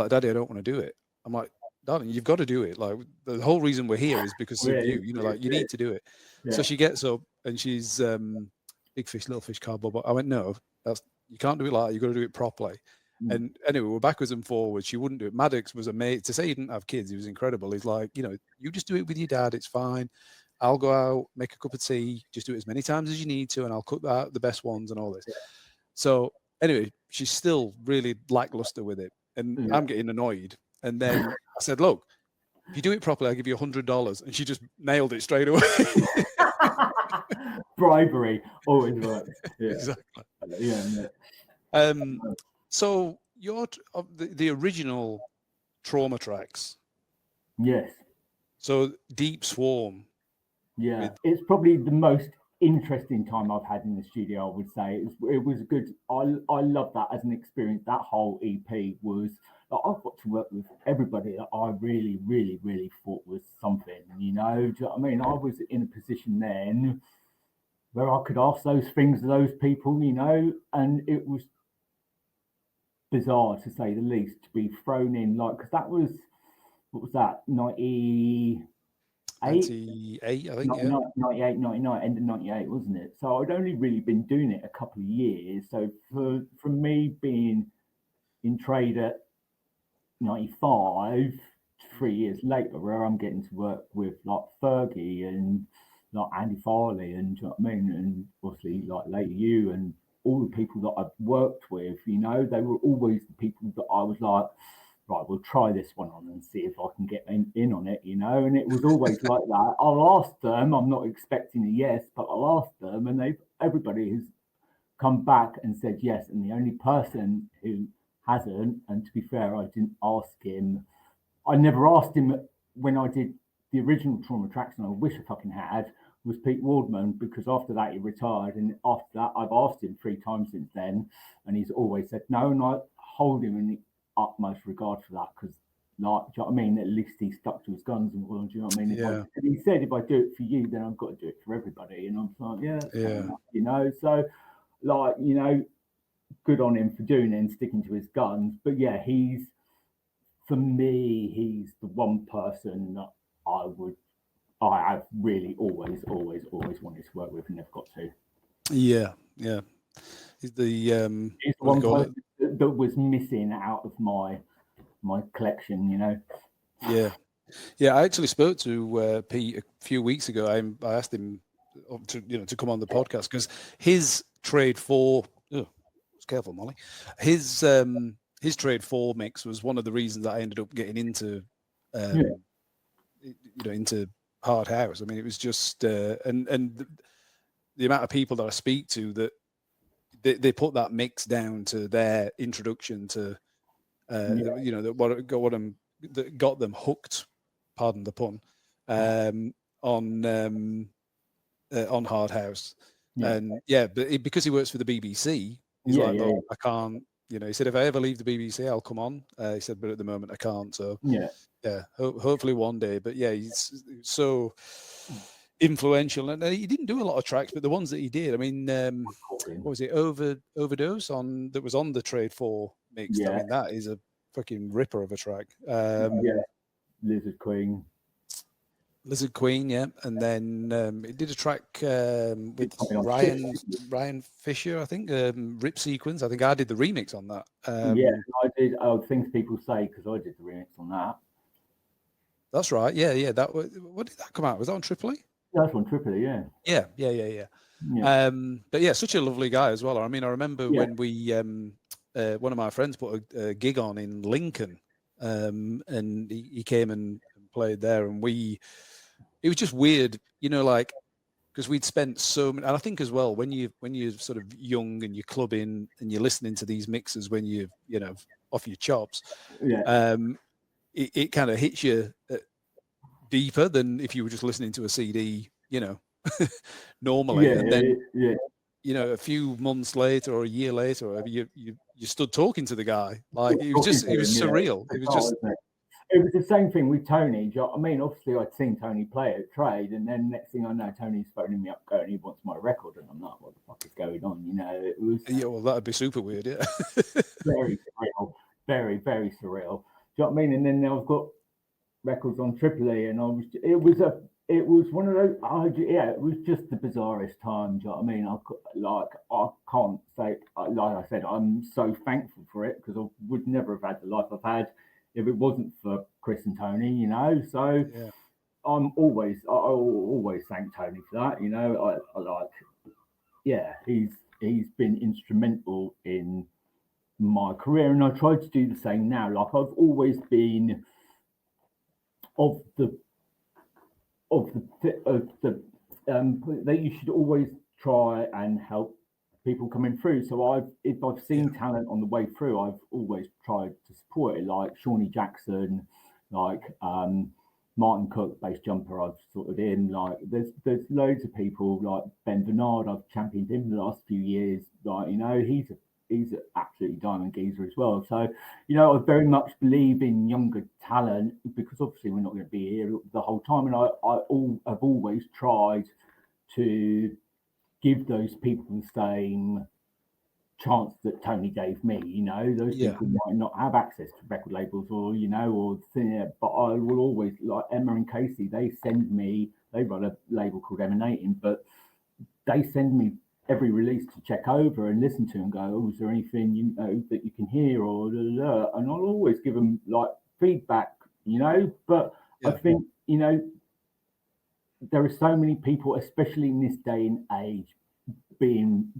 "Daddy, I don't want to do it." I'm like, "Darling, you've got to do it. Like, the whole reason we're here is because of you. You know, like, you need to do it." Yeah. So she gets up, and she's Big Fish, Little Fish cardboard. But I went, "No, you can't do it like that. You've got to do it properly." And anyway, we're backwards and forwards. She wouldn't do it. Maddox was amazing. To say he didn't have kids, he was incredible. He's like, you just do it with your dad. It's fine. I'll go out, make a cup of tea, just do it as many times as you need to, and I'll cut out the best ones and all this. Yeah. So anyway, she's still really lackluster with it, and I'm getting annoyed. And then I said, "Look, if you do it properly, I'll give you $100." And she just nailed it straight away. Bribery always works. Yeah. Exactly. Yeah. So you're the original Trauma tracks. Yes. So Deep Swarm. Yeah, it's probably the most interesting time I've had in the studio. I would say it was good. I love that as an experience. That whole EP was. I've got to work with everybody that I really, really, really thought was something. Do you know what I mean? I was in a position then where I could ask those things to those people, and it was bizarre to say the least to be thrown in, like, because that was, what was that, 98, I think, 98, 99, end of 98, wasn't it? So I'd only really been doing it a couple of years. So for me being in trade at 95, 3 years later, where I'm getting to work with like Fergie and like Andy Farley and, do you know what I mean, and obviously like later you and all the people that I've worked with, they were always the people that I was like, right, we'll try this one on and see if I can get in on it, and it was always like that. I'll ask them, I'm not expecting a yes, but I'll ask them, and everybody has come back and said yes, and the only person who hasn't, and to be fair, I didn't ask him, I never asked him when I did the original Trauma tracks, and I wish I fucking had, was Pete Wardman, because after that he retired, and after that I've asked him 3 times since then, and he's always said no, and I hold him in the utmost regard for that, because, like, do you know what I mean, at least he stuck to his guns, and do you know what I mean? And he said, if I do it for you, then I've got to do it for everybody, and I'm like, enough, so, like, good on him for doing it and sticking to his guns. But yeah, for me, he's the one person that I have really always wanted to work with and never got to. Yeah. He's the one person that was missing out of my collection, Yeah. I actually spoke to Pete a few weeks ago. I asked him to come on the podcast because his Trade 4. Careful, Molly. His Trade 4 mix was one of the reasons that I ended up getting into into hard house. I mean, it was just and the amount of people that I speak to that they put that mix down to their introduction to that got them hooked, pardon the pun, on hard house. And but because he works for the BBC, he's well, I can't, he said, if I ever leave the BBC, I'll come on. He said, but at the moment I can't. So hopefully one day. But yeah, he's so influential, and he didn't do a lot of tracks, but the ones that he did, I mean, what was it, Overdose that was on the Trade 4 mix. I mean, that is a fucking ripper of a track. Lizard Queen. Lizard Queen, yeah, and then it did a track with Ryan Fisher, I think, Rip Sequence. I think I did the remix on that. Yeah, I did. Things people say, because I did the remix on that. That's right. Yeah. That what did that come out? Was that on Triple E? That's on Triple E, yeah. Yeah. But yeah, such a lovely guy as well. I mean, I remember when we one of my friends put a gig on in Lincoln, and he came and played there, and it was just weird, you know, like, because we'd spent so many, and I think as well, when you're sort of young and you're clubbing and you're listening to these mixes when you know, off your chops, it kind of hits you deeper than if you were just listening to a CD, you know, normally. And then, you know, a few months later or a year later, or whatever, you stood talking to the guy. Like, it was surreal. It was just. It was the same thing with Tony. I mean, obviously, I'd seen Tony play at Trade, and then next thing I know, Tony's phoning me up going, he wants my record, and I'm like, what the fuck is going on? You know, it was. Yeah, well, that'd be super weird, yeah. Very surreal, very, very surreal. Do you know what I mean? And then now I've got records on Triple E, and it was one of those. It was just the bizarrest time. Do you know what I mean? I can't say, like I said, I'm so thankful for it, because I would never have had the life I've had if it wasn't for Chris and Tony, you know. So I'll always thank Tony for that, you know. He's been instrumental in my career, and I try to do the same now. Like, I've always been that you should always try and help people coming through. So if I've seen talent on the way through, I've always tried to support it. Like Shawnee Jackson, like Martin Cook, bass jumper, I've sorted in. Like there's loads of people, like Ben Bernard, I've championed him the last few years. Like, you know, he's an absolutely diamond geezer as well. So, you know, I very much believe in younger talent, because obviously we're not going to be here the whole time. And I've always tried to give those people the same chance that Tony gave me. You know, those people might not have access to record labels, or, you know, but I will always, like Emma and Casey, they run a label called Emanating, but they send me every release to check over and listen to and go, oh, is there anything, you know, that you can hear, or and I'll always give them like feedback, you know. But I think, you know, there are so many people, especially in this day and age, being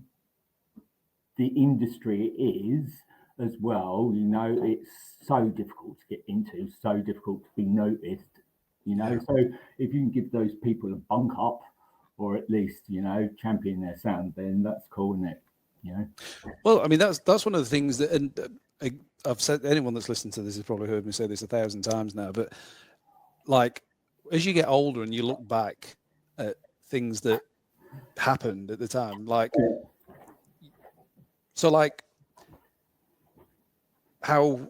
the industry is as well, you know, it's so difficult to get into, so difficult to be noticed, you know. So if you can give those people a bunk up, or at least, you know, champion their sound, then that's cool, isn't it? You know. Well, I mean, that's one of the things that, and I've said, anyone that's listened to this has probably heard me say this 1,000 times now, but like, as you get older and you look back at things that happened at the time, like, so like how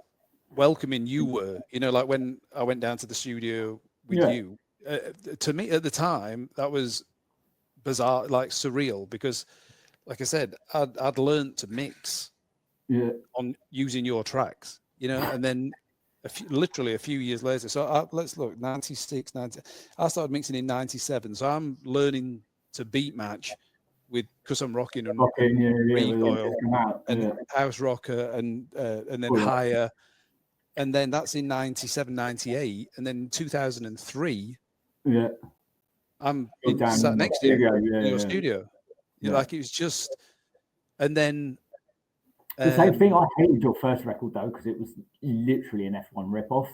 welcoming you were, you know, like when I went down to the studio with you, to me at the time, that was bizarre, like surreal, because like I said, I'd learned to mix on using your tracks, you know, and then literally a few years later, so let's look, 96, 90, I started mixing in 97, so I'm learning to beat match with Cuz I'm Rockin and Recoil and House Rocker and then Higher, and then that's in 97, 98, and then 2003 I'm sat next to you in your studio. Like, it was just, and then the same thing. I hated your first record though, because it was literally an F1 ripoff.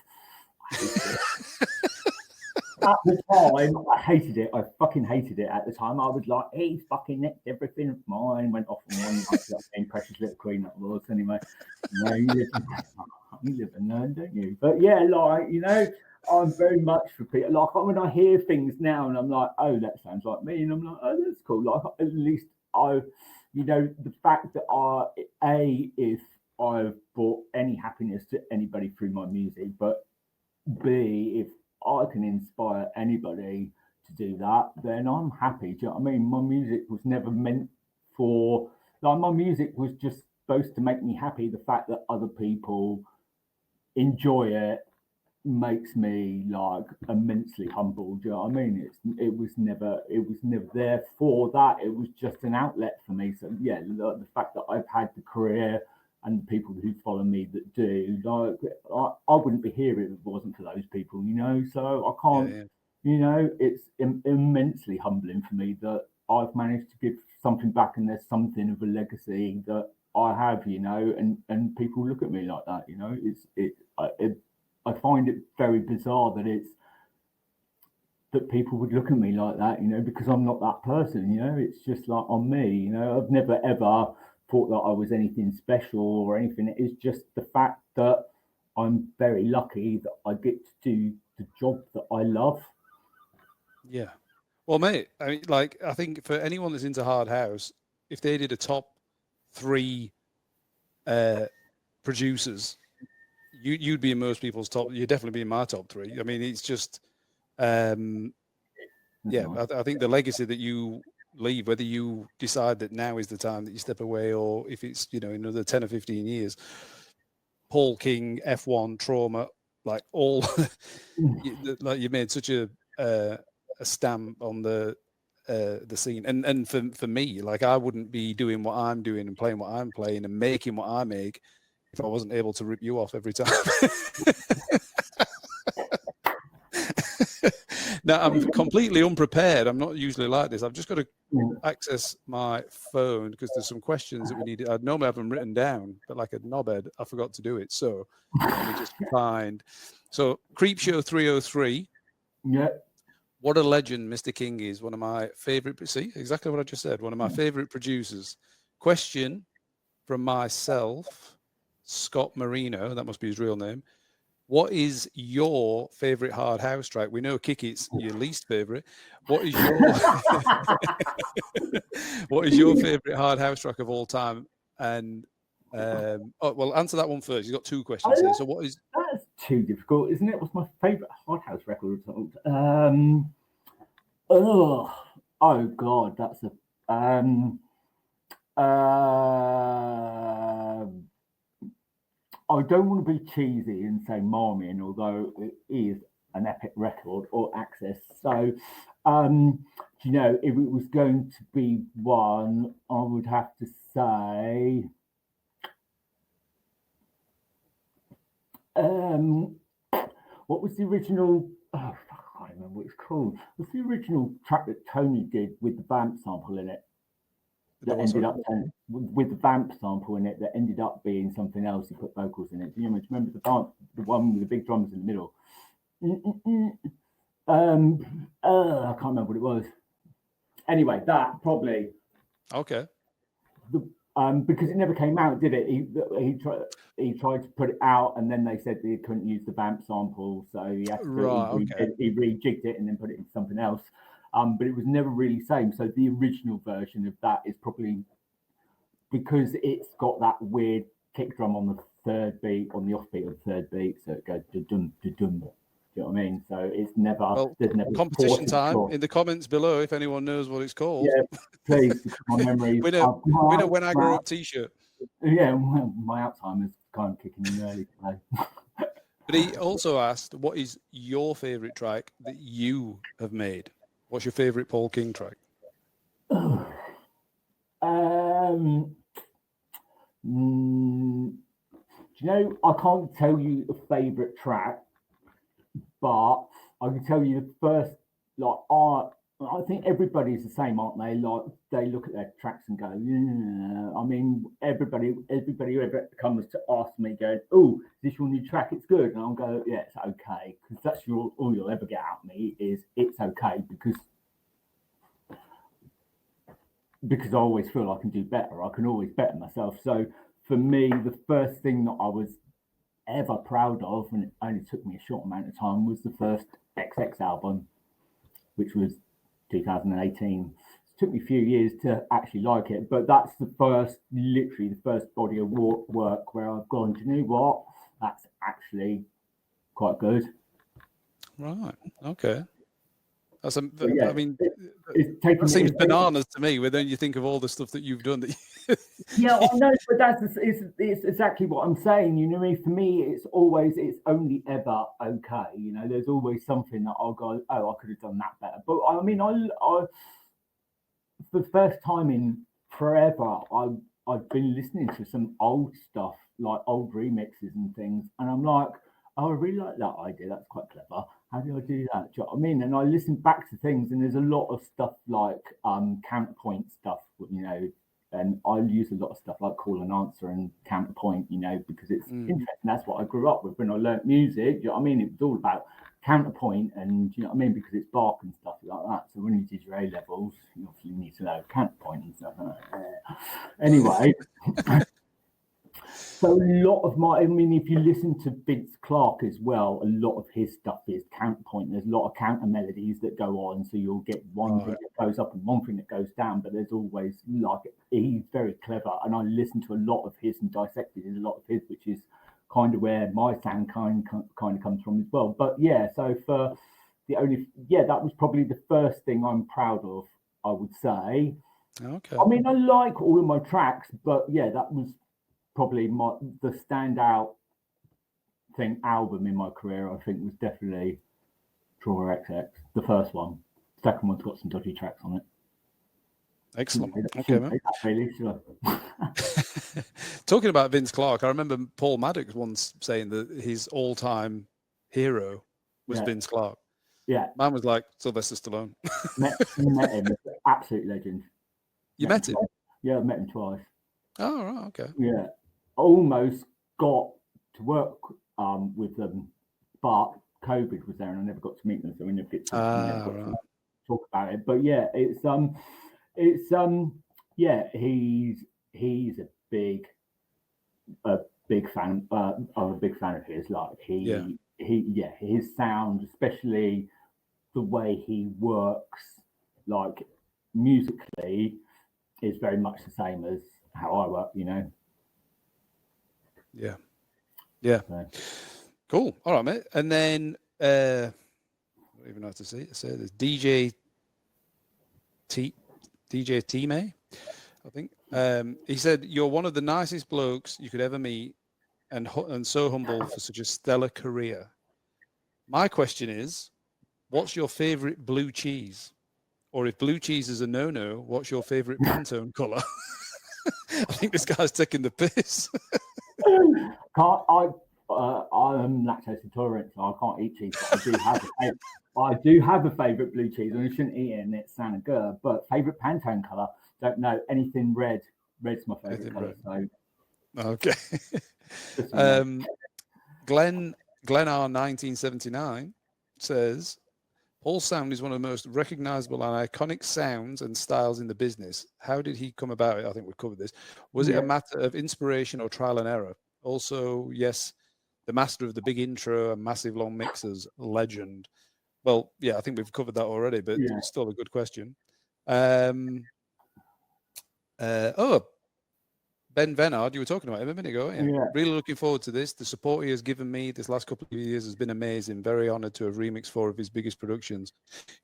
At the time, I hated it. I fucking hated it at the time. I was like, he fucking nicked everything of mine. Went off on one, like, Precious Little Queen, that was anyway. You know, you live and learn, don't you? But yeah, like, you know, I'm very much for people. Like, when I hear things now and I'm like, oh, that sounds like me, and I'm like, oh, that's cool. Like, at least you know, the fact that if I've brought any happiness to anybody through my music, but B, if I can inspire anybody to do that, then I'm happy. Do you know what I mean? My music was never meant for, like, my music was just supposed to make me happy. The fact that other people enjoy it makes me like immensely humble. Do you know what I mean? It was never there for that. It was just an outlet for me. So yeah, the fact that I've had the career and the people who follow me that do, like, I wouldn't be here if it wasn't for those people, you know. So I can't, you know, it's immensely humbling for me that I've managed to give something back, and there's something of a legacy that I have, you know, and people look at me like that, you know. I find it very bizarre that people would look at me like that, you know, because I'm not that person, you know. It's just like on me, you know. I've never ever thought that I was anything special or anything. It is just the fact that I'm very lucky that I get to do the job that I love. Yeah. Well, mate, I mean, like, I think for anyone that's into hard house, if they did a top 3 producers, you'd be in most people's top. You'd definitely be in my top 3. I mean, it's just, I think the legacy that you leave, whether you decide that now is the time that you step away, or if it's, you know, another 10 or 15 years, Paul King, F1, Trauma, like all, like you made such a stamp on the scene, and for me, like, I wouldn't be doing what I'm doing and playing what I'm playing and making what I make if I wasn't able to rip you off every time. Now, I'm completely unprepared. I'm not usually like this. I've just got to access my phone because there's some questions that we need. I'd normally have them written down, but like a knobhead, I forgot to do it. So let me just find. So Creepshow 303. Yeah. What a legend Mr. King is. One of my favorite. See, exactly what I just said. One of my favorite producers. Question from myself, Scott Marino. That must be his real name. What is your favorite hard house track? We know Kick It's your least favorite. What is your what is your favorite hard house track of all time? And well, answer that one first. You've got 2 questions here. So what is? That's too difficult, isn't it? What's my favorite hard house record? Oh God, that's a I don't want to be cheesy and say Marmion, although it is an epic record, or Access. So, you know, if it was going to be one, I would have to say, what was the original? Oh, I can't remember what it's called. What's the original track that Tony did with the vamp sample in it? That ended up with the vamp sample in it, that ended up being something else. He put vocals in it. Do you remember the one with the big drums in the middle? I can't remember what it was. Anyway, that probably. Okay. Because it never came out, did it? He tried to put it out, and then they said they couldn't use the vamp sample, so he had to he rejigged it and then put it in something else. But it was never really the same. So the original version of that is probably, because it's got that weird kick drum on the 3rd beat, on the offbeat of the 3rd beat, so it goes dun dun dun. Do you know what I mean? So it's never. Well, there's never competition time in the comments below if anyone knows what it's called. Yeah, please. My memories. Winner when I grow up T-shirt. Yeah, my Alzheimer's kind of kicking in early today. But he also asked, what is your favourite track that you have made? What's your favourite Paul King track? Do you know, I can't tell you a favourite track, but I can tell you the first, like, I think everybody's the same, aren't they? Like, they look at their tracks and go, yeah. I mean, everybody who ever comes to ask me, going, oh, is this your new track? It's good. And I'll go, yeah, it's okay. Because that's all you'll ever get out of me is it's okay, because I always feel I can do better. I can always better myself. So for me, the first thing that I was ever proud of, and it only took me a short amount of time, was the first XX album, which was 2018. It took me a few years to actually like it, but that's literally the first body of work where I've gone, do you know what? That's actually quite good. Right. Okay. That's yeah, I mean, it's taking that seems bananas to me. When then you think of all the stuff that you've done. That yeah, I know, but it's exactly what I'm saying. You know, what I mean, for me, it's only ever okay. You know, there's always something that I'll go, oh, I could have done that better. But I mean, I for the first time in forever, I've been listening to some old stuff, like old remixes and things, and I'm like, oh, I really like that idea. That's quite clever. How do I do that? Do you know what I mean? And I listen back to things, and there's a lot of stuff like counterpoint stuff, you know, and I use a lot of stuff like call and answer and counterpoint, you know, because it's interesting. That's what I grew up with when I learnt music. Do you know what I mean? It was all about counterpoint, and do you know what I mean, because it's Bach and stuff like that. So when you did your A levels, you need to know counterpoint and stuff. Anyway. So a lot of I mean, if you listen to Vince Clarke as well, a lot of his stuff is counterpoint. There's a lot of counter melodies that go on, so you'll get one thing that goes up and one thing that goes down. But there's always he's very clever, and I listen to a lot of his and dissected a lot of his, which is kind of where my sound kind of comes from as well. But yeah, so for that was probably the first thing I'm proud of, I would say. Okay. I mean, I like all of my tracks, but yeah, that was probably the standout album in my career. I think was definitely Draw XX, the first one. Second one's got some dodgy tracks on it. Excellent. Okay, man. Really, sure. Talking about Vince Clarke, I remember Paul Maddox once saying that his all-time hero was Vince Clarke. Yeah, man was like Sylvester Stallone. met him, absolute legend. You met him? Yeah, I met him twice. Oh, right, okay. Yeah, almost got to work with them, but COVID was there and I never got to meet them, so we never get to talk about it. But yeah, it's he's a big fan. I'm a big fan of his. Like his sound, especially the way he works, like musically, is very much the same as how I work. You know. Yeah. Yeah. So. Cool. All right, mate. And then I don't even know how to say this. DJ T-May, I think. He said, "You're one of the nicest blokes you could ever meet, and so humble for such a stellar career. My question is, what's your favorite blue cheese? Or if blue cheese is a no-no, what's your favorite Pantone color?" I think this guy's taking the piss. I'm lactose intolerant, so I can't eat cheese. But I do have a favourite blue cheese, and I shouldn't eat it, and it's Sanagur. But favourite Pantone colour, don't know. Anything red. Red's my favourite colour. So. Okay. Glenn R 1979 says, Paul's sound is one of the most recognisable and iconic sounds and styles in the business. How did he come about it? I think we've covered this. Was it a matter of inspiration or trial and error? Also, yes, the master of the big intro and massive long mixers, legend. Well, yeah, I think we've covered that already, but it's still a good question. Ben Venard, you were talking about him a minute ago. Yeah. Really looking forward to this. The support he has given me this last couple of years has been amazing. Very honoured to have remixed 4 of his biggest productions.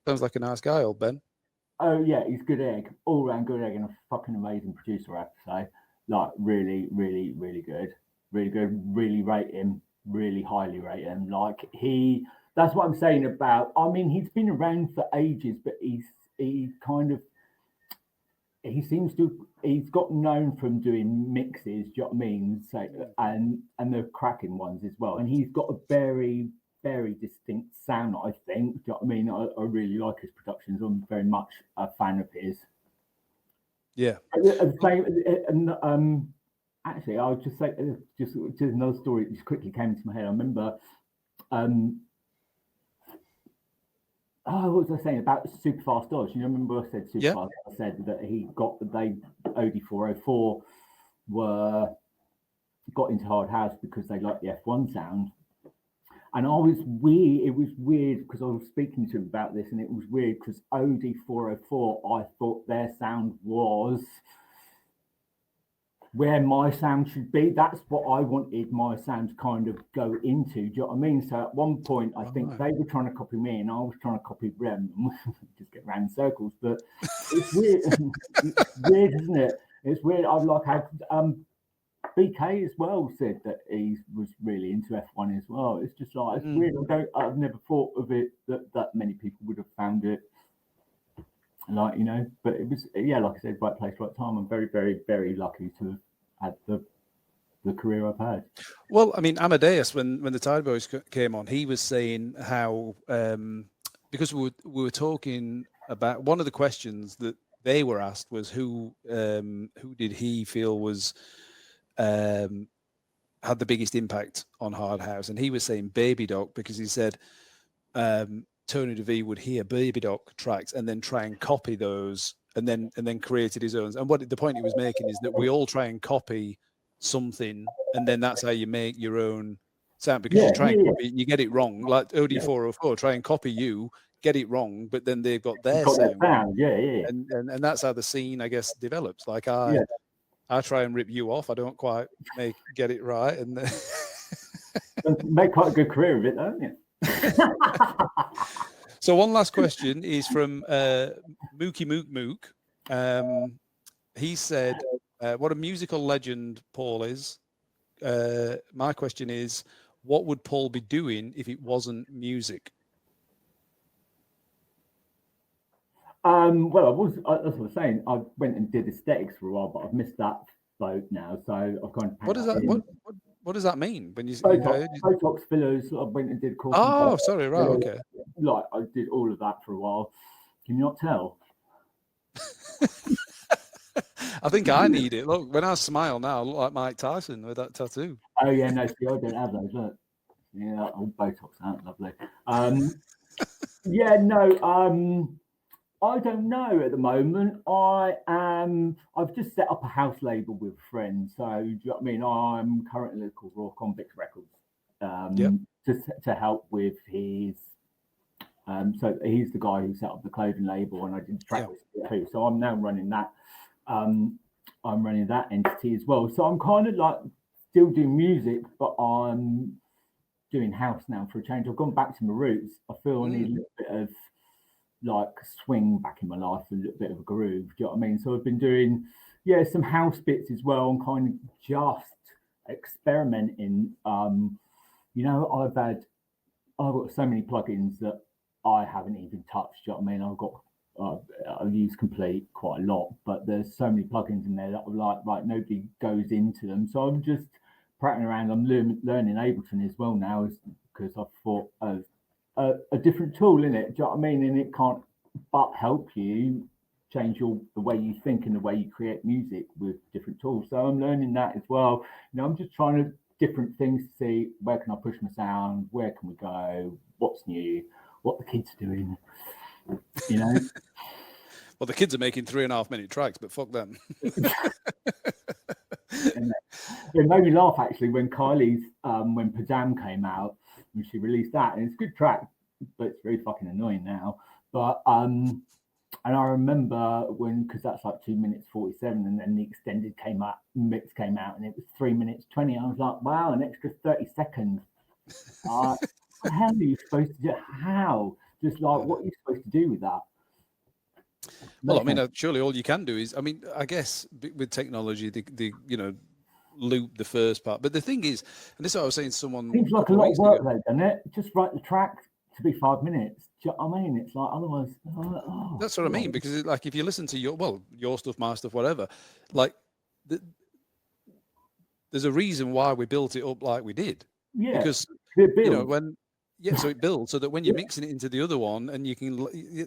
Sounds like a nice guy, old Ben. Oh, yeah, he's good egg. All round good egg and a fucking amazing producer, I have to say. Like, really, really, really good. Really good. Really rate him. Really highly rate him. Like, that's what I'm saying about, I mean, he's been around for ages, but he's got known from doing mixes, do you know what I mean? So, and the cracking ones as well. And he's got a very, very distinct sound, I think. Do you know what I mean? I really like his productions. I'm very much a fan of his. Yeah. Actually, I'll just say just another story that just quickly came to my head. I remember what was I saying about super fast Dodge? You remember I said super fast? I said that OD404 got into Hard House because they liked the F1 sound. And it was weird because I was speaking to him about this, and it was weird because OD404, I thought their sound was where my sound should be. That's what I wanted my sound to kind of go into. Do you know what I mean? So at one point, I think they were trying to copy me and I was trying to copy them. Just get around in circles. But it's weird. It's weird, isn't it? It's weird. I've like had BK as well said that he was really into F1 as well. It's just like, it's weird. I've never thought of it that many people would have found it. Like, you know, but it was, yeah, like I said, right place, right time. I'm very, very, very lucky to have had the career I've had. Well, I mean, Amadeus, when the Tide Boys came on, he was saying how, because we were talking about, one of the questions that they were asked was who did he feel was, had the biggest impact on Hard House? And he was saying Baby Doc, because he said, Tony DeVee would hear Baby Doc tracks and then try and copy those, and then created his own. And what the point he was making is that we all try and copy something, and then that's how you make your own sound, because you try and copy it, you get it wrong. Like OD404, try and copy you, get it wrong, but then they've got their sound. And that's how the scene, I guess, develops. Like I try and rip you off. I don't quite get it right, and make quite a good career of it, don't you? So one last question is from Mookie Mook Mook. He said, what a musical legend Paul is. My question is, what would Paul be doing if it wasn't music? Well, as I was saying, I went and did aesthetics for a while, but I've missed that boat now. So I've kind of. What does that? What does that mean when you Botox fillers? I went and did course. Oh, sorry, right, okay. Like I did all of that for a while. Can you not tell? I think I need it. Look, when I smile now, I look like Mike Tyson with that tattoo. Oh yeah, no, see, I don't have those. Look, yeah, all Botox out, lovely. Yeah, no, I don't know at the moment. I've just set up a house label with friends. So, do you know what I mean? I'm currently called Raw Convict Records to help with his. So he's the guy who set up the clothing label, and I did the track with too. So I'm now running that. I'm running that entity as well. So I'm kind of like still doing music, but I'm doing house now for a change. I've gone back to my roots. I feel I need a little bit of like swing back in my life, a little bit of a groove. Do you know what I mean? So I've been doing some house bits as well, and kind of just experimenting. You know, I've got so many plugins that I haven't even touched. Do you know what I mean? I've used Complete quite a lot, but there's so many plugins in there that I'm like, right, nobody goes into them. So I'm just prattling around. I'm learning Ableton as well now, because I thought of a different tool in it. Do you know what I mean? And it can't but help you change the way you think and the way you create music with different tools. So I'm learning that as well. You know, I'm just trying to different things to see where can I push my sound, where can we go, what's new, what the kids are doing. You know. Well, the kids are making 3.5 minute tracks, but fuck them. It made me laugh actually when Kylie's when Pajam came out, when she released that, and it's a good track, but it's very fucking annoying now. But and I remember because that's like 2 minutes 47, and then the extended mix came out, and it was 3 minutes 20. I was like, wow, an extra 30 seconds. What the hell are you supposed to do? How? Just like, what are you supposed to do with that? Well, I mean, surely all you can do is, I mean, I guess with technology, the loop the first part. But the thing is, and this is what I was saying to someone. Seems like a lot of work though, doesn't it? Just write the track to be 5 minutes. Do you know what I mean? It's like, otherwise. That's what I mean, because like if you listen to your stuff, my stuff, whatever, like there's a reason why we built it up like we did. Yeah. Because you know so it builds so that when you're mixing it into the other one, and you can, you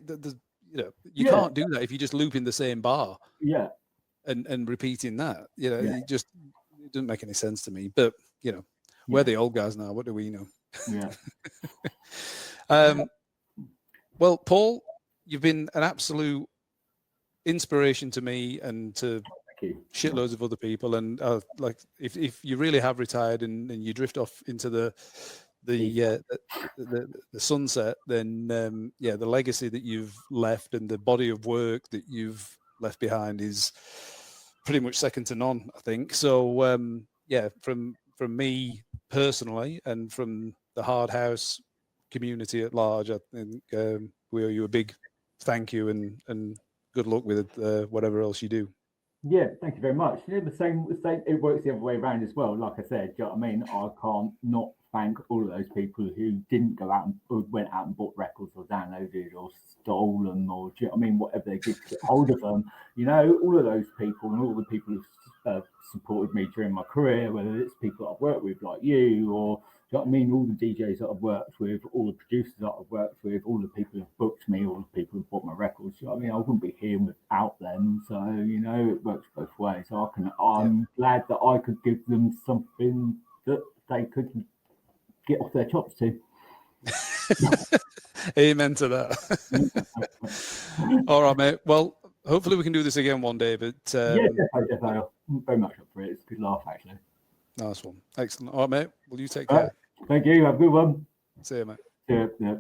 can't do that if you're just looping the same bar. Yeah. And repeating that, it doesn't make any sense to me. But we're the old guys now. What do we know? Yeah. Well, Paul, you've been an absolute inspiration to me and to shitloads of other people. And like, if you really have retired and you drift off into the sunset, then the legacy that you've left and the body of work that you've left behind is pretty much second to none, I think. So yeah, from me personally, and from the Hard House community at large, I think we owe you a big thank you and good luck with whatever else you do. Yeah, thank you very much. Yeah, the same. It works the other way around as well. Like I said, do you know what I mean? I can't not thank all of those people who didn't go out and or went out and bought records or downloaded or stole them or do you know what I mean? Whatever they did to get hold of them. You know, all of those people and all the people who supported me during my career, whether it's people that I've worked with like you or do you know what I mean? All the DJs that I've worked with, all the producers that I've worked with, all the people who've booked me, all the people who bought my records. You know what I mean? I wouldn't be here without them. So, you know, it works both ways. I'm glad that I could give them something that they could get off their chops to. Amen to that. All right, mate. Well, hopefully we can do this again one day. But yeah, definitely. I'm very much up for it. It's a good laugh, actually. Nice one. Excellent. All right, mate. Well, you take All care. right. Thank you. Have a good one. See you, mate. Yeah.